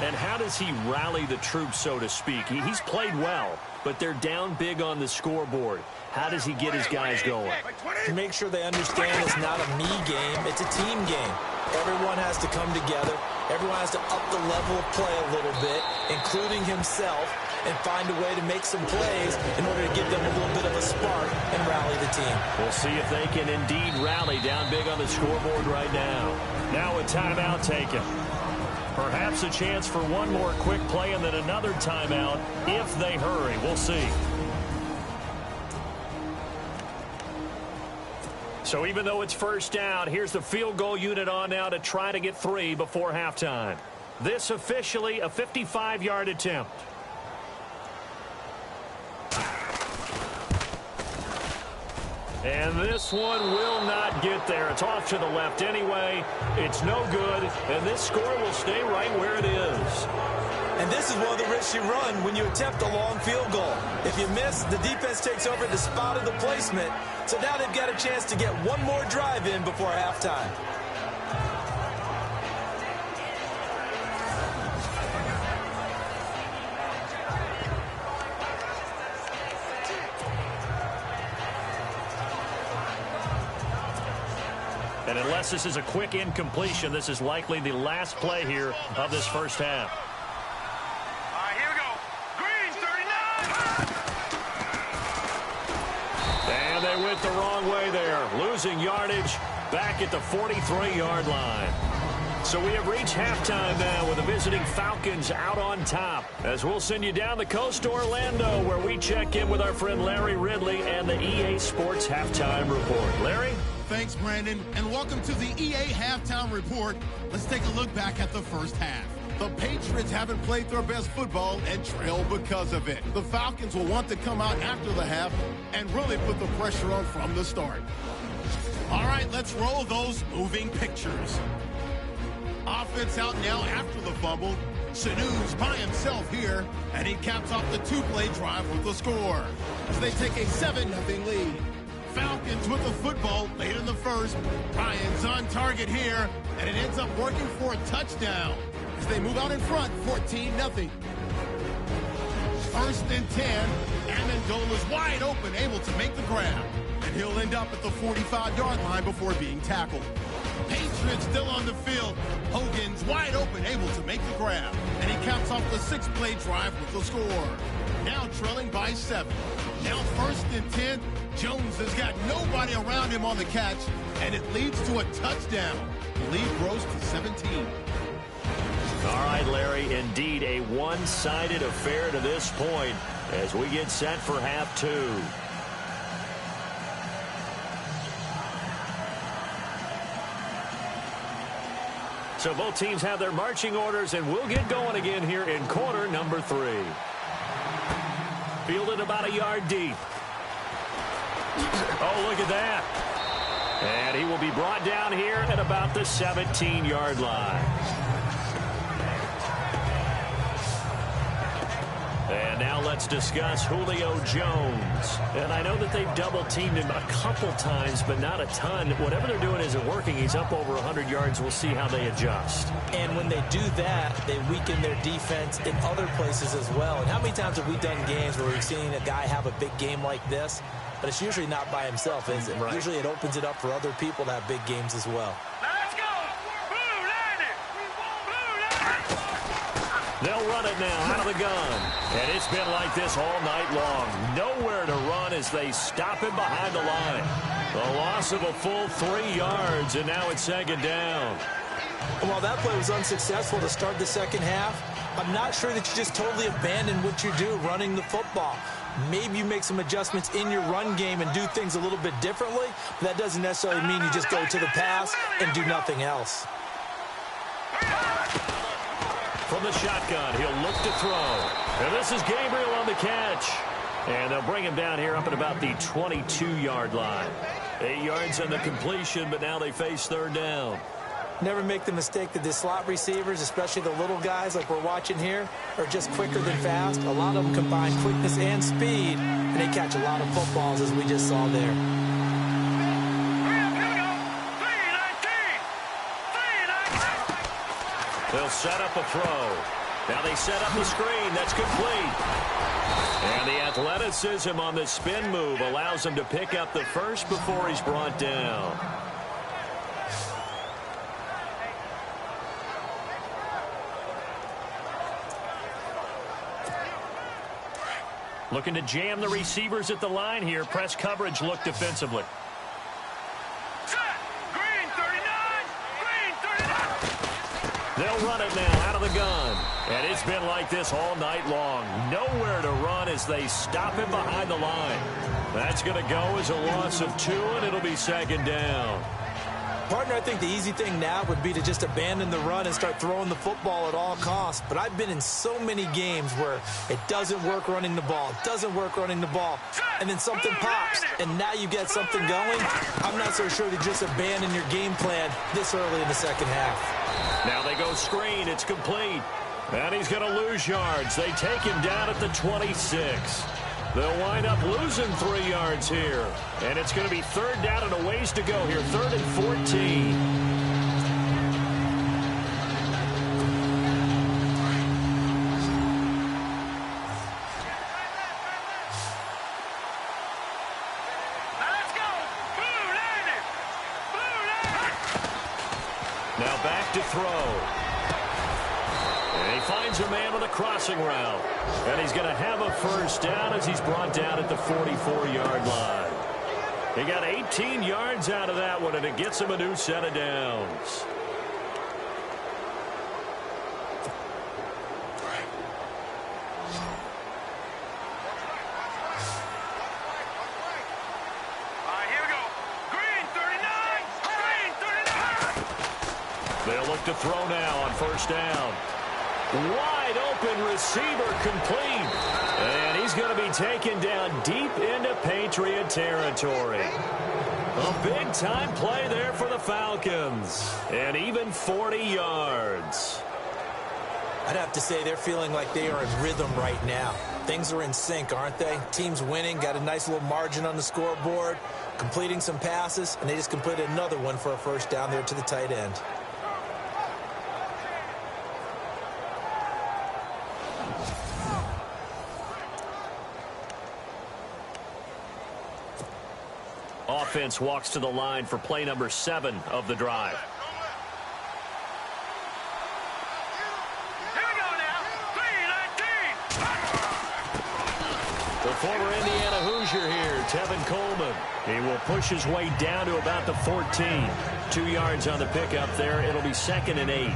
And how does he rally the troops, so to speak? He's played well, but they're down big on the scoreboard. How does he get his guys going? To make sure they understand it's not a me game, it's a team game. Everyone has to come together. Everyone has to up the level of play a little bit, including himself, and find a way to make some plays in order to give them a little bit of a spark and rally the team. We'll see if they can indeed rally down big on the scoreboard right now. Now a timeout taken. Perhaps a chance for one more quick play and then another timeout if they hurry. We'll see. So even though it's 1st down, here's the field goal unit on now to try to get 3 before halftime. This officially a 55-yard attempt. And this one will not get there. It's off to the left anyway. It's no good, and this score will stay right where it is. And this is one of the risks you run when you attempt a long field goal. If you miss, the defense takes over the spot of the placement. So now they've got a chance to get one more drive in before halftime. And unless this is a quick incompletion, this is likely the last play here of this 1st half. All right, here we go. Green, 39. And they went the wrong way there. Losing yardage back at the 43-yard line. So we have reached halftime now with the visiting Falcons out on top. As we'll send you down the coast to Orlando, where we check in with our friend Larry Ridley and the EA Sports Halftime Report. Larry? Thanks, Brandon, and welcome to the EA Halftime Report. Let's take a look back at the 1st half. The Patriots haven't played their best football and trail because of it. The Falcons will want to come out after the half and really put the pressure on from the start. All right, let's roll those moving pictures. Offense out now after the fumble. Sanu's by himself here, and he caps off the two-play drive with the score. As they take a 7-0 lead. Falcons with the football late in the first. Ryan's on target here, and it ends up working for a touchdown. As they move out in front, 14-0. First and 10. Amendola's wide open, able to make the grab. And he'll end up at the 45-yard line before being tackled. Patriots still on the field. Hogan's wide open, able to make the grab. And he caps off the 6-play drive with the score. Now trailing by 7. Now first and 10. Jones has got nobody around him on the catch, and it leads to a touchdown. The lead grows to 17. All right, Larry, indeed a one-sided affair to this point as we get set for half two. So both teams have their marching orders, and we'll get going again here in quarter number 3. Fielded about a yard deep. Oh, look at that. And he will be brought down here at about the 17-yard line. And now let's discuss Julio Jones. And I know that they've double-teamed him a couple times, but not a ton. Whatever they're doing isn't working. He's up over 100 yards. We'll see how they adjust. And when they do that, they weaken their defense in other places as well. And how many times have we done games where we've seen a guy have a big game like this? But it's usually not by himself, is it? Right. Usually it opens it up for other people to have big games as well. Let's go! Blue line it! Blue line it! They'll run it now out of the gun. And it's been like this all night long. Nowhere to run as they stop him behind the line. The loss of a full 3 yards, and now it's second down. While that play was unsuccessful to start the second half, I'm not sure that you just totally abandon what you do running the football. Maybe you make some adjustments in your run game and do things a little bit differently, but that doesn't necessarily mean you just go to the pass and do nothing else. From the shotgun, he'll look to throw. And this is Gabriel on the catch. And they'll bring him down here up at about the 22-yard line. 8 yards on the completion, but now they face third down. Never make the mistake that the slot receivers, especially the little guys like we're watching here, are just quicker than fast. A lot of them combine quickness and speed, and they catch a lot of footballs, as we just saw there. They'll set up a throw. Now they set up the screen. That's complete. And the athleticism on the spin move allows him to pick up the first before he's brought down. Looking to jam the receivers at the line here. Press coverage look defensively. Green 39! Green 39! They'll run it now out of the gun. And it's been like this all night long. Nowhere to run as they stop him behind the line. That's going to go as a loss of 2, and it'll be second down. Partner, I think the easy thing now would be to just abandon the run and start throwing the football at all costs. But I've been in so many games where it doesn't work running the ball. It doesn't work running the ball. And then something pops, and now you get something going. I'm not so sure to just abandon your game plan this early in the second half. Now they go screen. It's complete. And he's going to lose yards. They take him down at the 26. They'll wind up losing 3 yards here. And it's going to be third down and a ways to go here. 3rd and 14. Let's go! Blue line it! Blue line it! Now back to throw. And he finds a man with a crossing route. And he's going to have a first down as he's brought down at the 44-yard line. He got 18 yards out of that one, and it gets him a new set of downs. All right, here we go. Green 39! Green 39! They'll look to throw now on first down. Wide open receiver complete. And he's going to be taken down deep into Patriot territory. A big-time play there for the Falcons. And even 40 yards. I'd have to say they're feeling like they are in rhythm right now. Things are in sync, aren't they? Team's winning, got a nice little margin on the scoreboard, completing some passes, and they just completed another one for a first down there to the tight end. Offense walks to the line for play number 7 of the drive. The former Indiana Hoosier here, Tevin Coleman. He will push his way down to about the 14. 2 yards on the pickup there. It'll be 2nd and 8.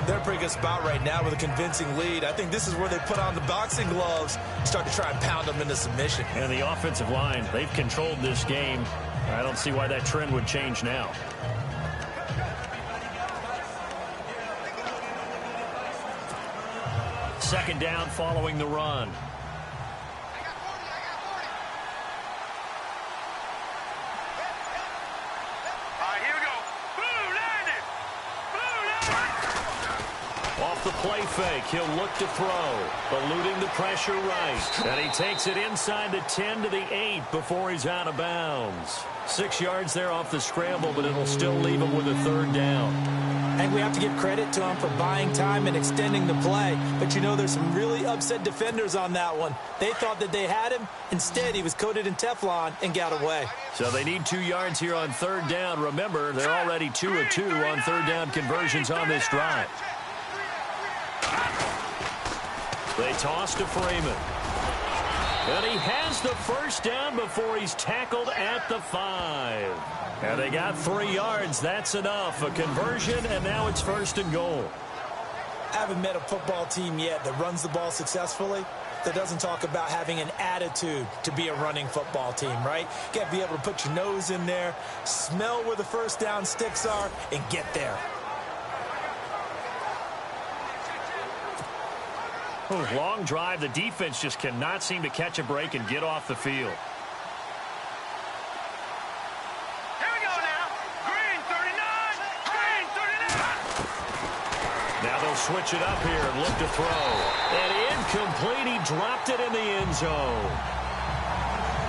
They're in a pretty good spot right now with a convincing lead. I think this is where they put on the boxing gloves and start to try and pound them into submission. And the offensive line, they've controlled this game. I don't see why that trend would change now. Second down following the run. Off the play fake, he'll look to throw, eluding the pressure right. And he takes it inside the 10 to the 8 before he's out of bounds. 6 yards there off the scramble, but it'll still leave him with a 3rd down. And we have to give credit to him for buying time and extending the play. But you know, there's some really upset defenders on that one. They thought that they had him. Instead, he was coated in Teflon and got away. So they need 2 yards here on 3rd down. Remember, they're already 2 of 2 on 3rd down conversions on this drive. They toss to Freeman. And he has the first down before he's tackled at the 5. And they got 3 yards. That's enough. A conversion, and now it's 1st and goal. I haven't met a football team yet that runs the ball successfully that doesn't talk about having an attitude to be a running football team, right? You got to be able to put your nose in there, smell where the first down sticks are, and get there. Long drive. The defense just cannot seem to catch a break and get off the field. Here we go now. Green 39. Green 39. Now they'll switch it up here and look to throw. And incomplete. He dropped it in the end zone.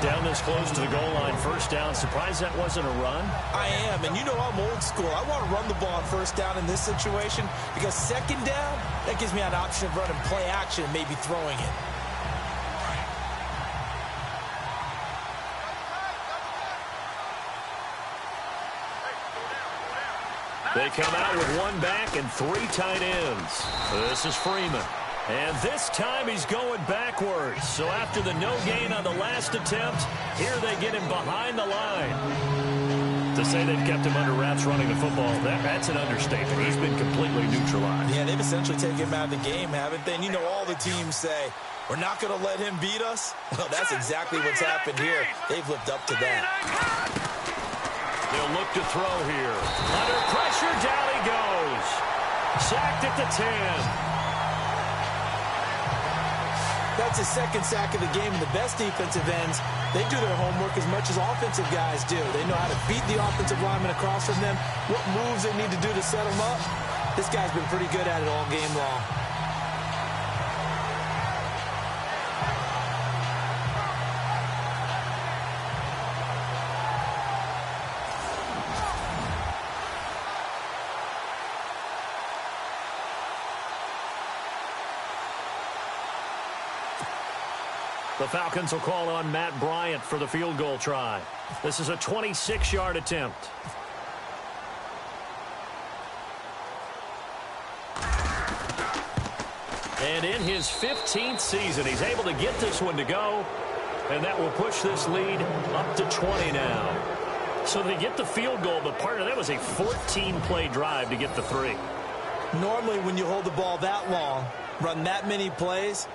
Down this close to the goal line. First down. Surprised that wasn't a run? I am, and you know I'm old school. I want to run the ball on first down in this situation because second down, that gives me an option of running play action and maybe throwing it. They come out with 1 back and 3 tight ends. This is Freeman. And this time he's going backwards. So after the no gain on the last attempt, here they get him behind the line. To say they've kept him under wraps running the football, that's an understatement. He's been completely neutralized. Yeah, they've essentially taken him out of the game, haven't they? And you know all the teams say, we're not going to let him beat us. Well, that's exactly what's happened here. They've lived up to that. They'll look to throw here. Under pressure, down he goes. Sacked at the 10. That's his 2nd sack of the game, and the best defensive ends, they do their homework as much as offensive guys do. They know how to beat the offensive lineman across from them, what moves they need to do to set them up. This guy's been pretty good at it all game long. The Falcons will call on Matt Bryant for the field goal try. This is a 26-yard attempt. And in his 15th season, he's able to get this one to go. And that will push this lead up to 20 now. So they get the field goal, but part of that was a 14-play drive to get the 3. Normally, when you hold the ball that long, run that many plays,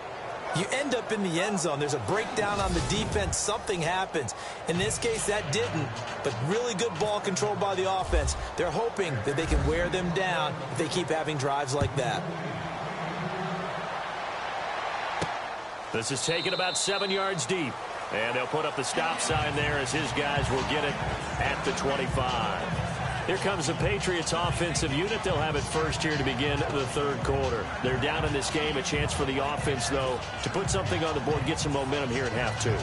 you end up in the end zone. There's a breakdown on the defense. Something happens. In this case, that didn't, but really good ball control by the offense. They're hoping that they can wear them down if they keep having drives like that. This is taken about 7 yards deep. And they'll put up the stop sign there as his guys will get it at the 25. Here comes the Patriots offensive unit. They'll have it first here to begin the third quarter. They're down in this game. A chance for the offense, though, to put something on the board, get some momentum here at half two.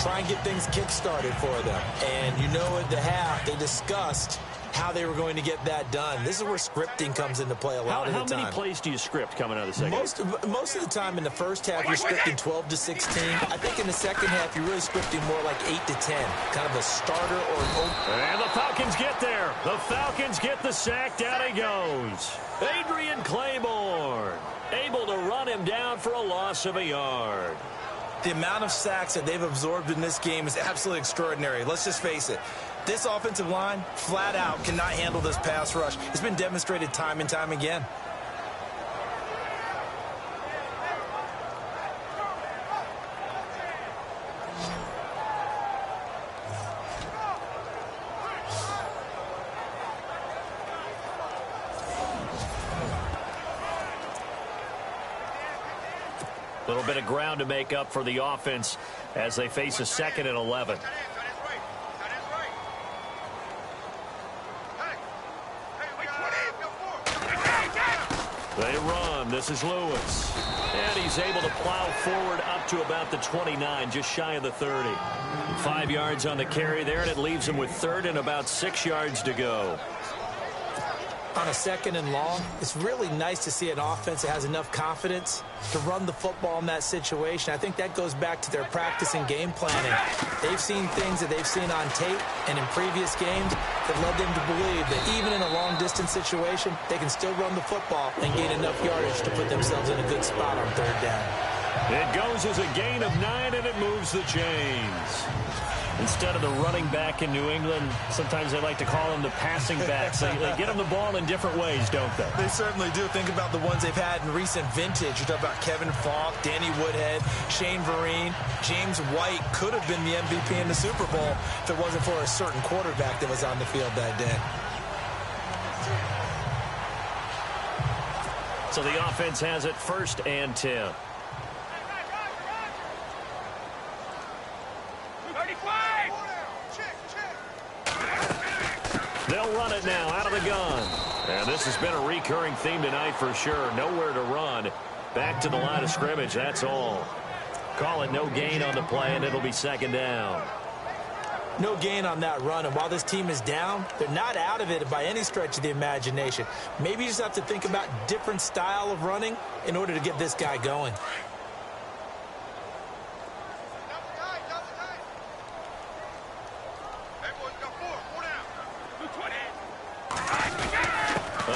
Try and get things kick-started for them. And you know at the half, they discussed how they were going to get that done. This is where scripting comes into play a lot of the time. How many plays do you script coming out of the second? Most of the time in the first half, you're scripting 12 to 16. I think in the second half, you're really scripting more like 8 to 10. Kind of a starter or an open. And the Falcons get there. The Falcons get the sack. Down he goes. Adrian Claiborne able to run him down for a loss of a yard. The amount of sacks that they've absorbed in this game is absolutely extraordinary. Let's just face it. This offensive line, flat out, cannot handle this pass rush. It's been demonstrated time and time again. A little bit of ground to make up for the offense as they face a 2nd and 11. They run. This is Lewis. And he's able to plow forward up to about the 29, just shy of the 30. 5 yards on the carry there, and it leaves him with 3rd and about 6 yards to go. On a 2nd and long, it's really nice to see an offense that has enough confidence to run the football in that situation. I think that goes back to their practice and game planning. They've seen things that they've seen on tape and in previous games that led them to believe that even in a long-distance situation, they can still run the football and gain enough yardage to put themselves in a good spot on 3rd down. It goes as a gain of 9, and it moves the chains. Instead of the running back in New England, sometimes they like to call them the passing backs. They get them the ball in different ways, don't they? They certainly do. Think about the ones they've had in recent vintage. You talk about Kevin Falk, Danny Woodhead, Shane Vereen. James White could have been the MVP in the Super Bowl if it wasn't for a certain quarterback that was on the field that day. So the offense has it 1st and 10. They'll run it now out of the gun. And this has been a recurring theme tonight for sure. Nowhere to run. Back to the line of scrimmage, that's all. Call it no gain on the play, and it'll be 2nd down. No gain on that run, and while this team is down, they're not out of it by any stretch of the imagination. Maybe you just have to think about different style of running in order to get this guy going.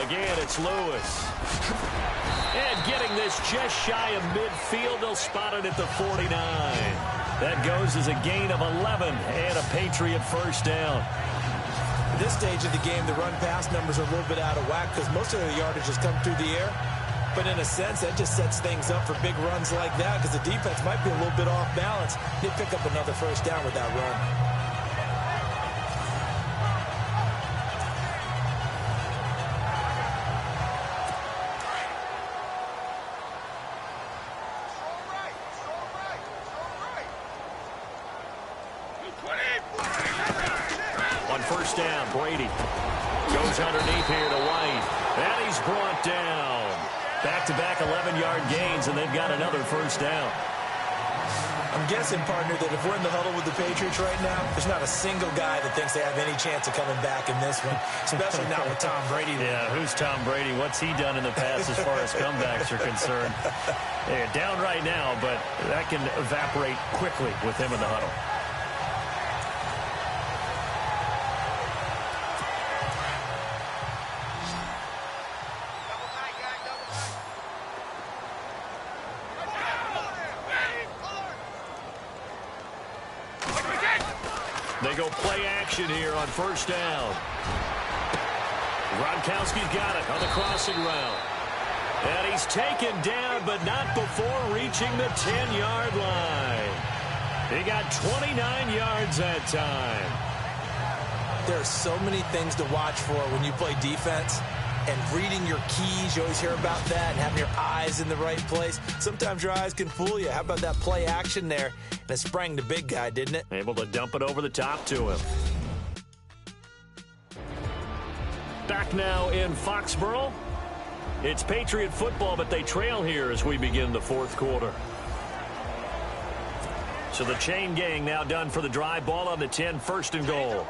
Again, it's Lewis. And getting this just shy of midfield, they'll spot it at the 49. That goes as a gain of 11 and a Patriot 1st down. At this stage of the game, the run-pass numbers are a little bit out of whack because most of the yardage has come through the air. But in a sense, that just sets things up for big runs like that because the defense might be a little bit off balance. They pick up another 1st down with that run. On 1st down, Brady goes underneath here to White. And he's brought down. Back-to-back 11-yard gains, and they've got another 1st down. I'm guessing, partner, that if we're in the huddle with the Patriots right now, there's not a single guy that thinks they have any chance of coming back in this one, especially not with Tom Brady. Yeah, who's Tom Brady? What's he done in the past as far as comebacks are concerned? They're down right now, but that can evaporate quickly with him in the huddle. They go play action here on 1st down. Gronkowski's got it on the crossing route. And he's taken down, but not before reaching the 10-yard line. He got 29 yards that time. There are so many things to watch for when you play defense. And reading your keys, you always hear about that, and having your eyes in the right place. Sometimes your eyes can fool you. How about that play action there? And it sprang the big guy, didn't it? Able to dump it over the top to him. Back now in Foxborough. It's Patriot football, but they trail here as we begin the fourth quarter. So the chain gang now done for the drive. Ball on the 10, first and goal.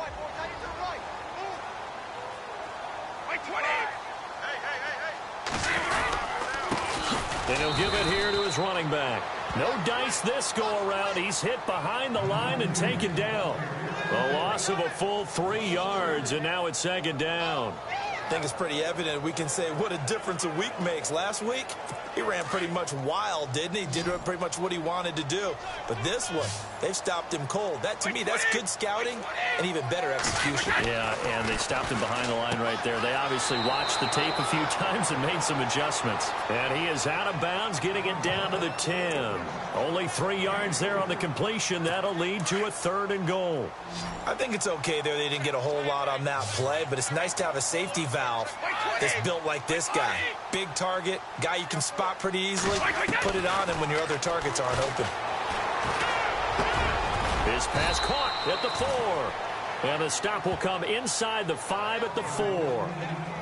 And he'll give it here to his running back. No dice this go-around. He's hit behind the line and taken down. A loss of a full 3 yards, and now it's second down. I think it's pretty evident. We can say what a difference a week makes. Last week, he ran pretty much wild, didn't he? Did pretty much what he wanted to do. But this one, they've stopped him cold. That, to me, that's good scouting and even better execution. Yeah, and they stopped him behind the line right there. They obviously watched the tape a few times and made some adjustments. And he is out of bounds, getting it down to the 10. Only 3 yards there on the completion. That'll lead to a third and goal. I think it's okay there. They didn't get a whole lot on that play, but it's nice to have a safety valve that's built like this guy. Big target, guy you can spot pretty easily. Put it on him when your other targets aren't open. His pass caught at the 4. And the stop will come inside the 5 at the 4.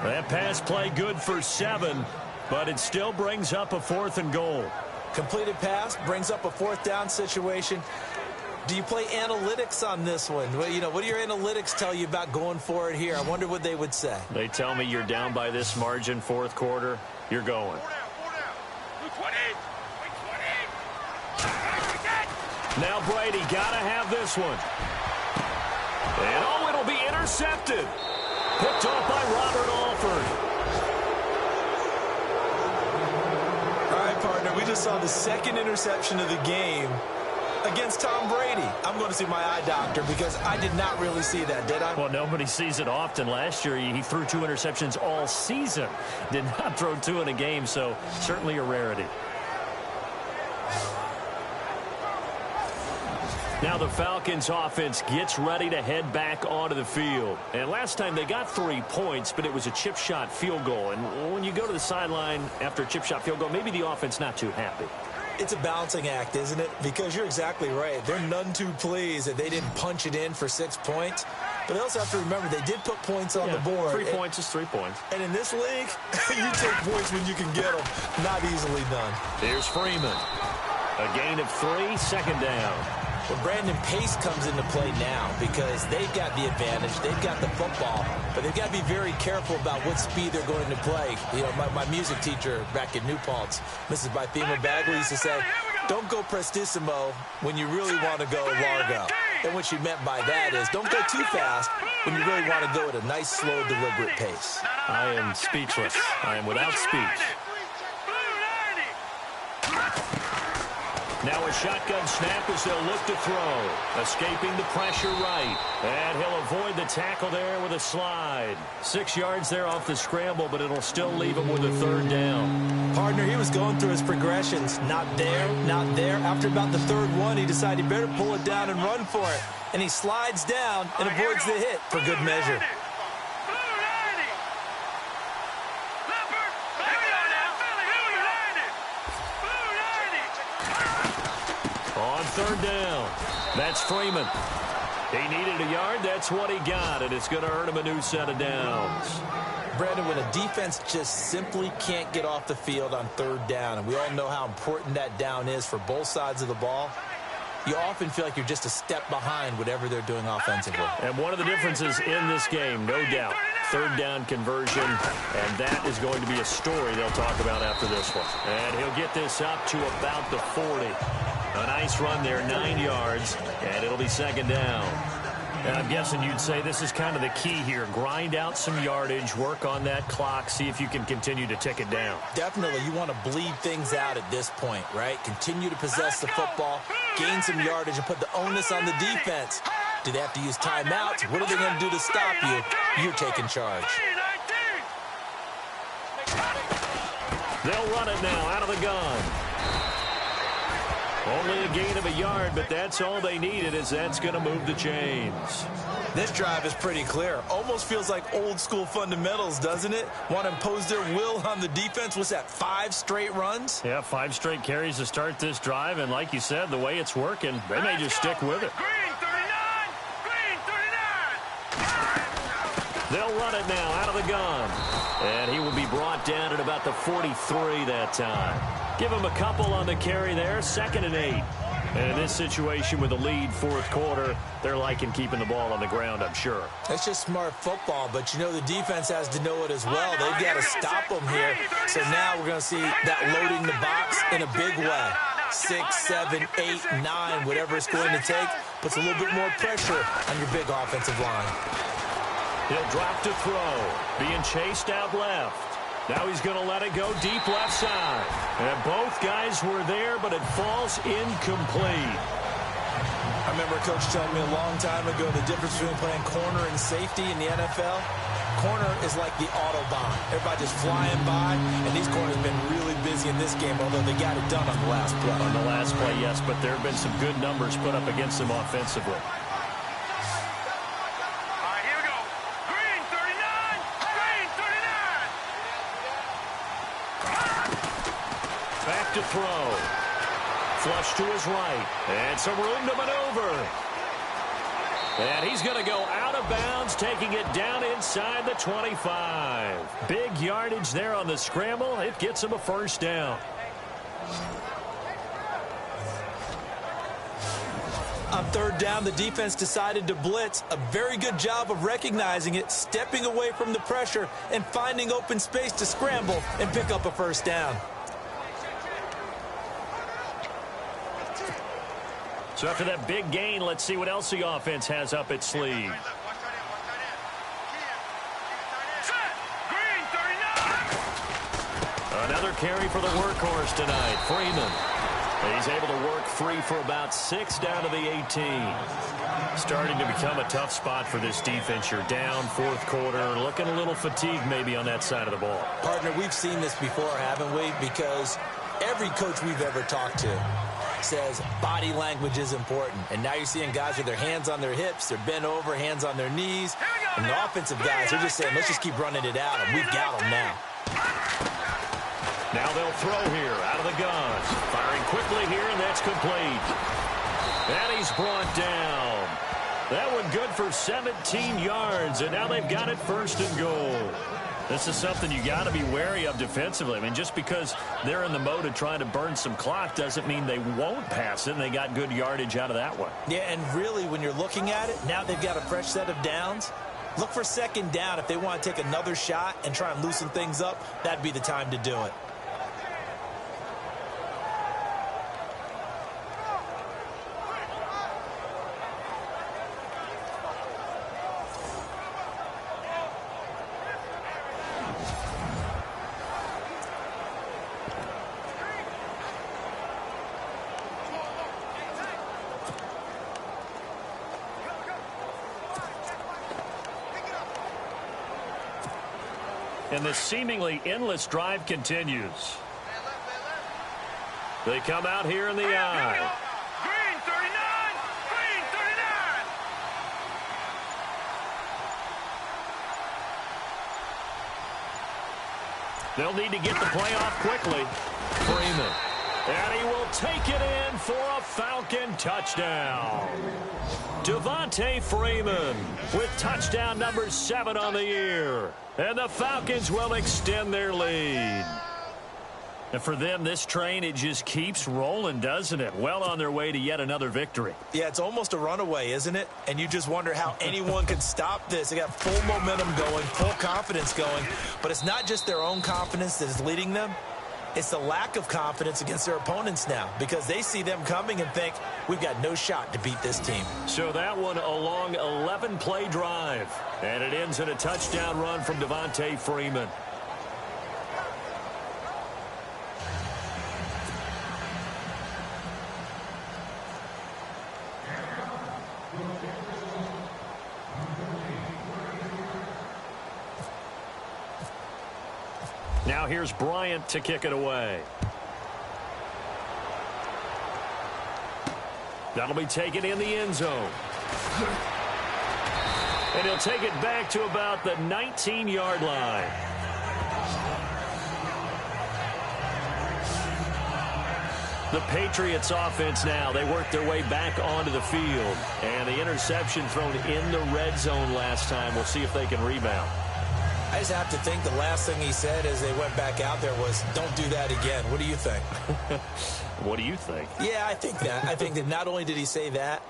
That pass play good for 7, but it still brings up a fourth and goal. Completed pass brings up a fourth down situation. Do you play analytics on this one? Well, you know, what do your analytics tell you about going for it here? I wonder what they would say. They tell me you're down by this margin, fourth quarter, you're going. Now Brady got to have this one. And oh, it'll be intercepted. Picked off by Robert Alford. All right, partner, we just saw the second interception of the game against Tom Brady. I'm going to see my eye doctor because I did not really see that, did I? Well, nobody sees it often. Last year, he threw 2 interceptions all season. Did not throw 2 in a game, so certainly a rarity. Now the Falcons offense gets ready to head back onto the field. And last time they got 3 points, but it was a chip shot field goal. And when you go to the sideline after a chip shot field goal, maybe the offense not too happy. It's a balancing act, isn't it? Because you're exactly right. They're none too pleased that they didn't punch it in for 6 points. But they also have to remember they did put points on the board. 3 points is 3 points. And in this league, you take points when you can get them. Not easily done. There's Freeman. A gain of 3, second down. Well, Brandon Pace comes into play now because they've got the advantage. They've got the football, but they've got to be very careful about what speed they're going to play. You know, my music teacher back in New Paltz, Mrs. Bythema Bagley, used to say, don't go prestissimo when you really want to go largo. And what she meant by that is don't go too fast when you really want to go at a nice, slow, deliberate pace. I am speechless. I am without speech. Now a shotgun snap as they'll look to throw. Escaping the pressure right. And he'll avoid the tackle there with a slide. 6 yards there off the scramble, but it'll still leave him with a third down. Partner, he was going through his progressions. Not there, not there. After about the third one, he decided he better pull it down and run for it. And he slides down and avoids the hit for good measure. Third down. That's Freeman. He needed a yard. That's what he got, and it's going to earn him a new set of downs. Brandon, when a defense just simply can't get off the field on third down, and we all know how important that down is for both sides of the ball, you often feel like you're just a step behind whatever they're doing offensively. And one of the differences in this game, no doubt, third down conversion, and that is going to be a story they'll talk about after this one. And he'll get this up to about the 40. A nice run there, 9 yards, and it'll be second down. And I'm guessing you'd say this is kind of the key here. Grind out some yardage, work on that clock, see if you can continue to tick it down. Definitely, you want to bleed things out at this point, right? Continue to possess the football, gain some yardage, and put the onus on the defense. Do they have to use timeouts? What are they going to do to stop you? You're taking charge. They'll run it now out of the gun. Only a gain of a yard, but that's all they needed, as that's going to move the chains. This drive is pretty clear. Almost feels like old school fundamentals, doesn't it? Want to impose their will on the defense. What's that, 5 straight runs? Yeah, 5 straight carries to start this drive, and like you said, the way it's working, they may just stick with it. They'll run it now out of the gun. And he will be brought down at about the 43 that time. Give him a couple on the carry there, 2nd and 8. And in this situation with a lead 4th quarter, they're liking keeping the ball on the ground, I'm sure. That's just smart football, but you know the defense has to know it as well. They've got to stop them here. So now we're going to see that loading the box in a big way. 6, 7, 8, 9, whatever it's going to take, puts a little bit more pressure on your big offensive line. He'll drop to throw, being chased out left. Now he's going to let it go deep left side. And both guys were there, but it falls incomplete. I remember a coach telling me a long time ago the difference between playing corner and safety in the NFL. Corner is like the Autobahn. Everybody just flying by, and these corners have been really busy in this game, although they got it done on the last play. On the last play, yes, but there have been some good numbers put up against them offensively. Back to throw. Flush to his right. And some room to maneuver. And he's going to go out of bounds, taking it down inside the 25. Big yardage there on the scramble. It gets him a 1st down. On 3rd down, the defense decided to blitz. A very good job of recognizing it, stepping away from the pressure, and finding open space to scramble and pick up a 1st down. So after that big gain, let's see what else the offense has up its sleeve. Another carry for the workhorse tonight, Freeman. He's able to work free for about 6 down to the 18. Starting to become a tough spot for this defense. You're down 4th quarter, looking a little fatigued maybe on that side of the ball. Partner, we've seen this before, haven't we? Because every coach we've ever talked to says body language is important. And now you're seeing guys with their hands on their hips, they're bent over, hands on their knees. And the offensive guys are just saying, let's just keep running it out, and we've got them now. Now they'll throw here out of the gun. Firing quickly here, and that's complete. And he's brought down. That one good for 17 yards, and now they've got it 1st and goal. This is something you got to be wary of defensively. I mean, just because they're in the mode of trying to burn some clock doesn't mean they won't pass it, and they got good yardage out of that one. Yeah, and really, when you're looking at it, now they've got a fresh set of downs. Look for 2nd down. If they want to take another shot and try and loosen things up, that'd be the time to do it. And this seemingly endless drive continues. They come out here in the eye. Green 39! Green 39! They'll need to get the play off quickly. Freeman. And he will take it in for a Falcon touchdown. Devontae Freeman with touchdown number 7 on the year. And the Falcons will extend their lead. And for them, this train, it just keeps rolling, doesn't it? Well on their way to yet another victory. Yeah, it's almost a runaway, isn't it? And you just wonder how anyone could stop this. They got full momentum going, full confidence going. But it's not just their own confidence that is leading them. It's the lack of confidence against their opponents now, because they see them coming and think, we've got no shot to beat this team. So that one a long 11-play drive. And it ends in a touchdown run from Devontae Freeman. Now here's Bryant to kick it away. That'll be taken in the end zone. And he'll take it back to about the 19-yard line. The Patriots offense now. They work their way back onto the field. And the interception thrown in the red zone last time. We'll see if they can rebound. I just have to think the last thing he said as they went back out there was, don't do that again. What do you think? What do you think? Yeah, I think that. I think that not only did he say that,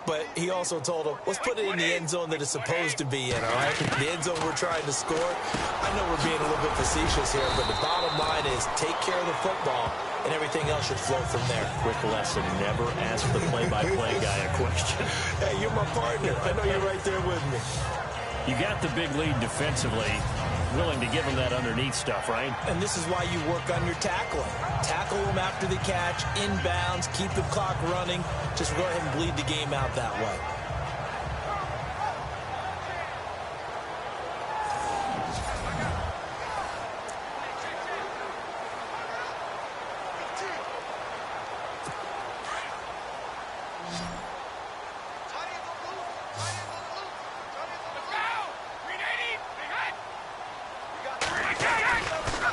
but he also told him, let's put it in the end zone that it's supposed to be in, all right? The end zone we're trying to score. I know we're being a little bit facetious here, but the bottom line is take care of the football, and everything else should flow from there. Quick lesson, never ask the play-by-play guy a question. Hey, you're my partner. I know you're right there with me. You got the big lead defensively, willing to give them that underneath stuff, right? And this is why you work on your tackling. Tackle them after the catch, inbounds, keep the clock running. Just go ahead and bleed the game out that way.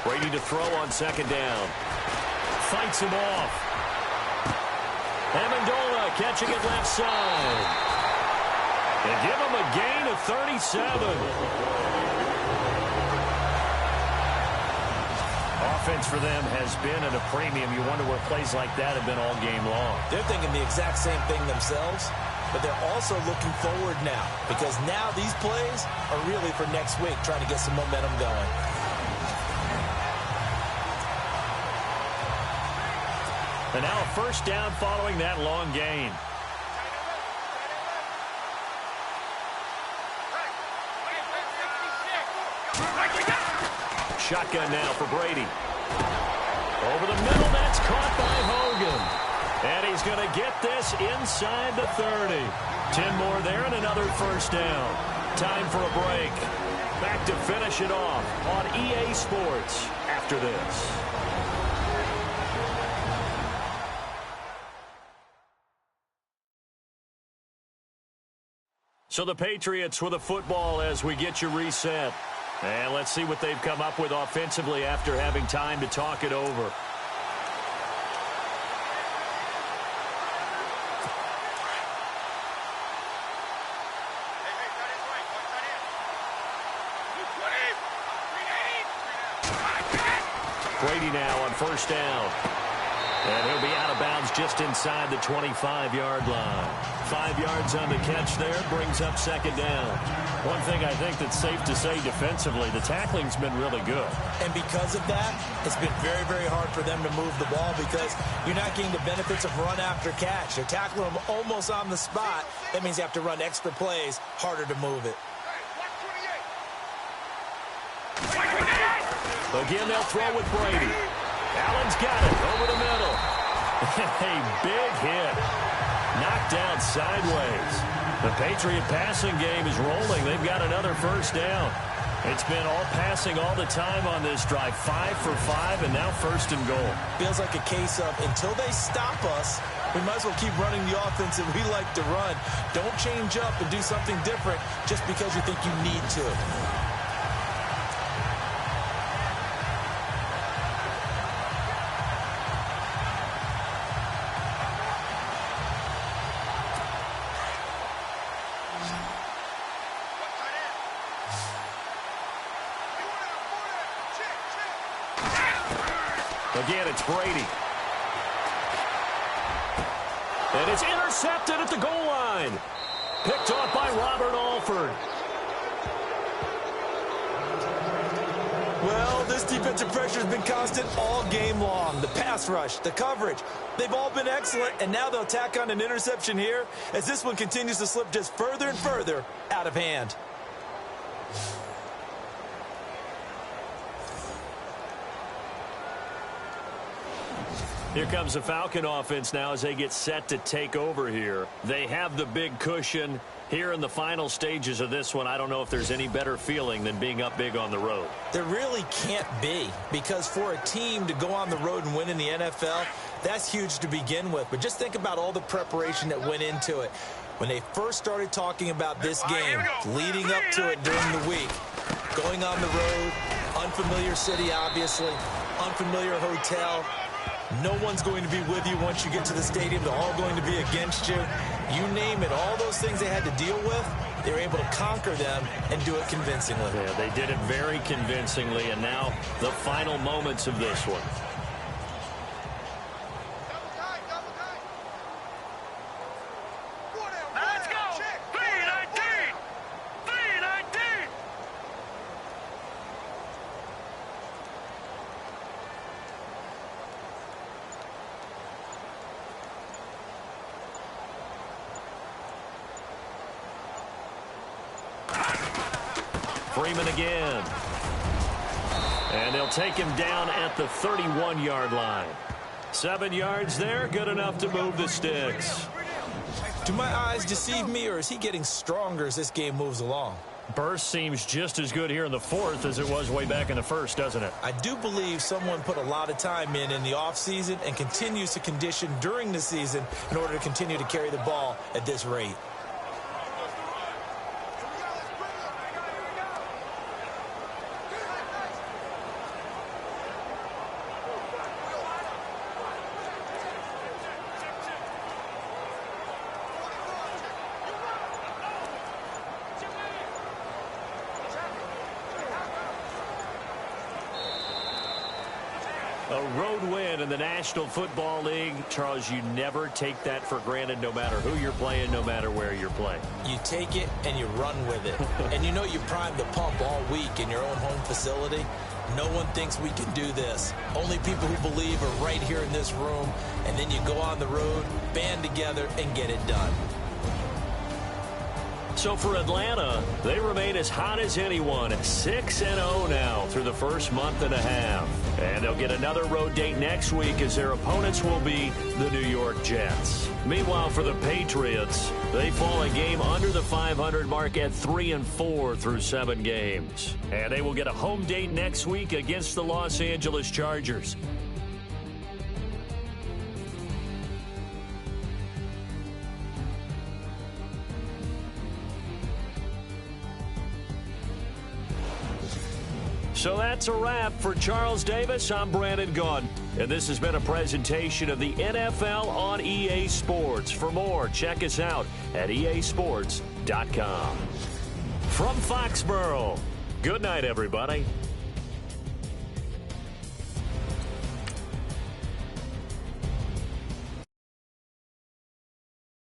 Brady to throw on second down. Fights him off. Amendola catching it left side. They give him a gain of 37. Offense for them has been at a premium. You wonder where plays like that have been all game long. They're thinking the exact same thing themselves, but they're also looking forward now because now these plays are really for next week, trying to get some momentum going. And now a first down following that long gain. Shotgun now for Brady. Over the middle, that's caught by Hogan. And he's going to get this inside the 30. 10 more there and another first down. Time for a break. Back to finish it off on EA Sports after this. So the Patriots with a football as we get you reset. And let's see what they've come up with offensively after having time to talk it over. Brady now on first down. And he'll be out of bounds just inside the 25-yard line. 5 yards on the catch there, brings up second down. One thing I think that's safe to say defensively, the tackling's been really good. And because of that, it's been very, very hard for them to move the ball because you're not getting the benefits of run after catch. They're tackling them almost on the spot. That means you have to run extra plays, harder to move it. Again, they'll throw with Brady. Allen's got it over the middle. A big hit. Knocked down sideways. The Patriot passing game is rolling. They've got another first down. It's been all passing all the time on this drive. 5 for 5, and now first and goal. Feels like a case of until they stop us, we might as well keep running the offense that we like to run. Don't change up and do something different just because you think you need to. Again, it's Brady. And it's intercepted at the goal line. Picked off by Robert Alford. Well, this defensive pressure has been constant all game long. The pass rush, the coverage, they've all been excellent, and now they'll tack on an interception here as this one continues to slip just further and further out of hand. Here comes the Falcon offense now as they get set to take over here. They have the big cushion. Here in the final stages of this one, I don't know if there's any better feeling than being up big on the road. There really can't be, because for a team to go on the road and win in the NFL, that's huge to begin with. But just think about all the preparation that went into it. When they first started talking about this game, leading up to it during the week, going on the road, unfamiliar city, obviously, unfamiliar hotel. No one's going to be with you once you get to the stadium. They're all going to be against you. You name it, all those things they had to deal with, they were able to conquer them and do it convincingly. Yeah, they did it very convincingly, and now the final moments of this one. Let's go! 319! 319! Freeman again. And they'll take him down at the 31-yard line. 7 yards there, good enough to move the sticks. Do my eyes deceive me, or is he getting stronger as this game moves along? Burst seems just as good here in the fourth as it was way back in the first, doesn't it? I do believe someone put a lot of time in the offseason and continues to condition during the season in order to continue to carry the ball at this rate. A road win in the National Football League. Charles, you never take that for granted no matter who you're playing, no matter where you're playing. You take it and you run with it. And you know you primed the pump all week in your own home facility. No one thinks we can do this. Only people who believe are right here in this room. And then you go on the road, band together, and get it done. So for Atlanta, they remain as hot as anyone, 6-0 now through the first month and a half. And they'll get another road date next week as their opponents will be the New York Jets. Meanwhile, for the Patriots, they fall a game under the 500 mark at 3-4 through 7 games. And they will get a home date next week against the Los Angeles Chargers. So that's a wrap. For Charles Davis, I'm Brandon Gaudin. And this has been a presentation of the NFL on EA Sports. For more, check us out at easports.com. From Foxborough, good night, everybody.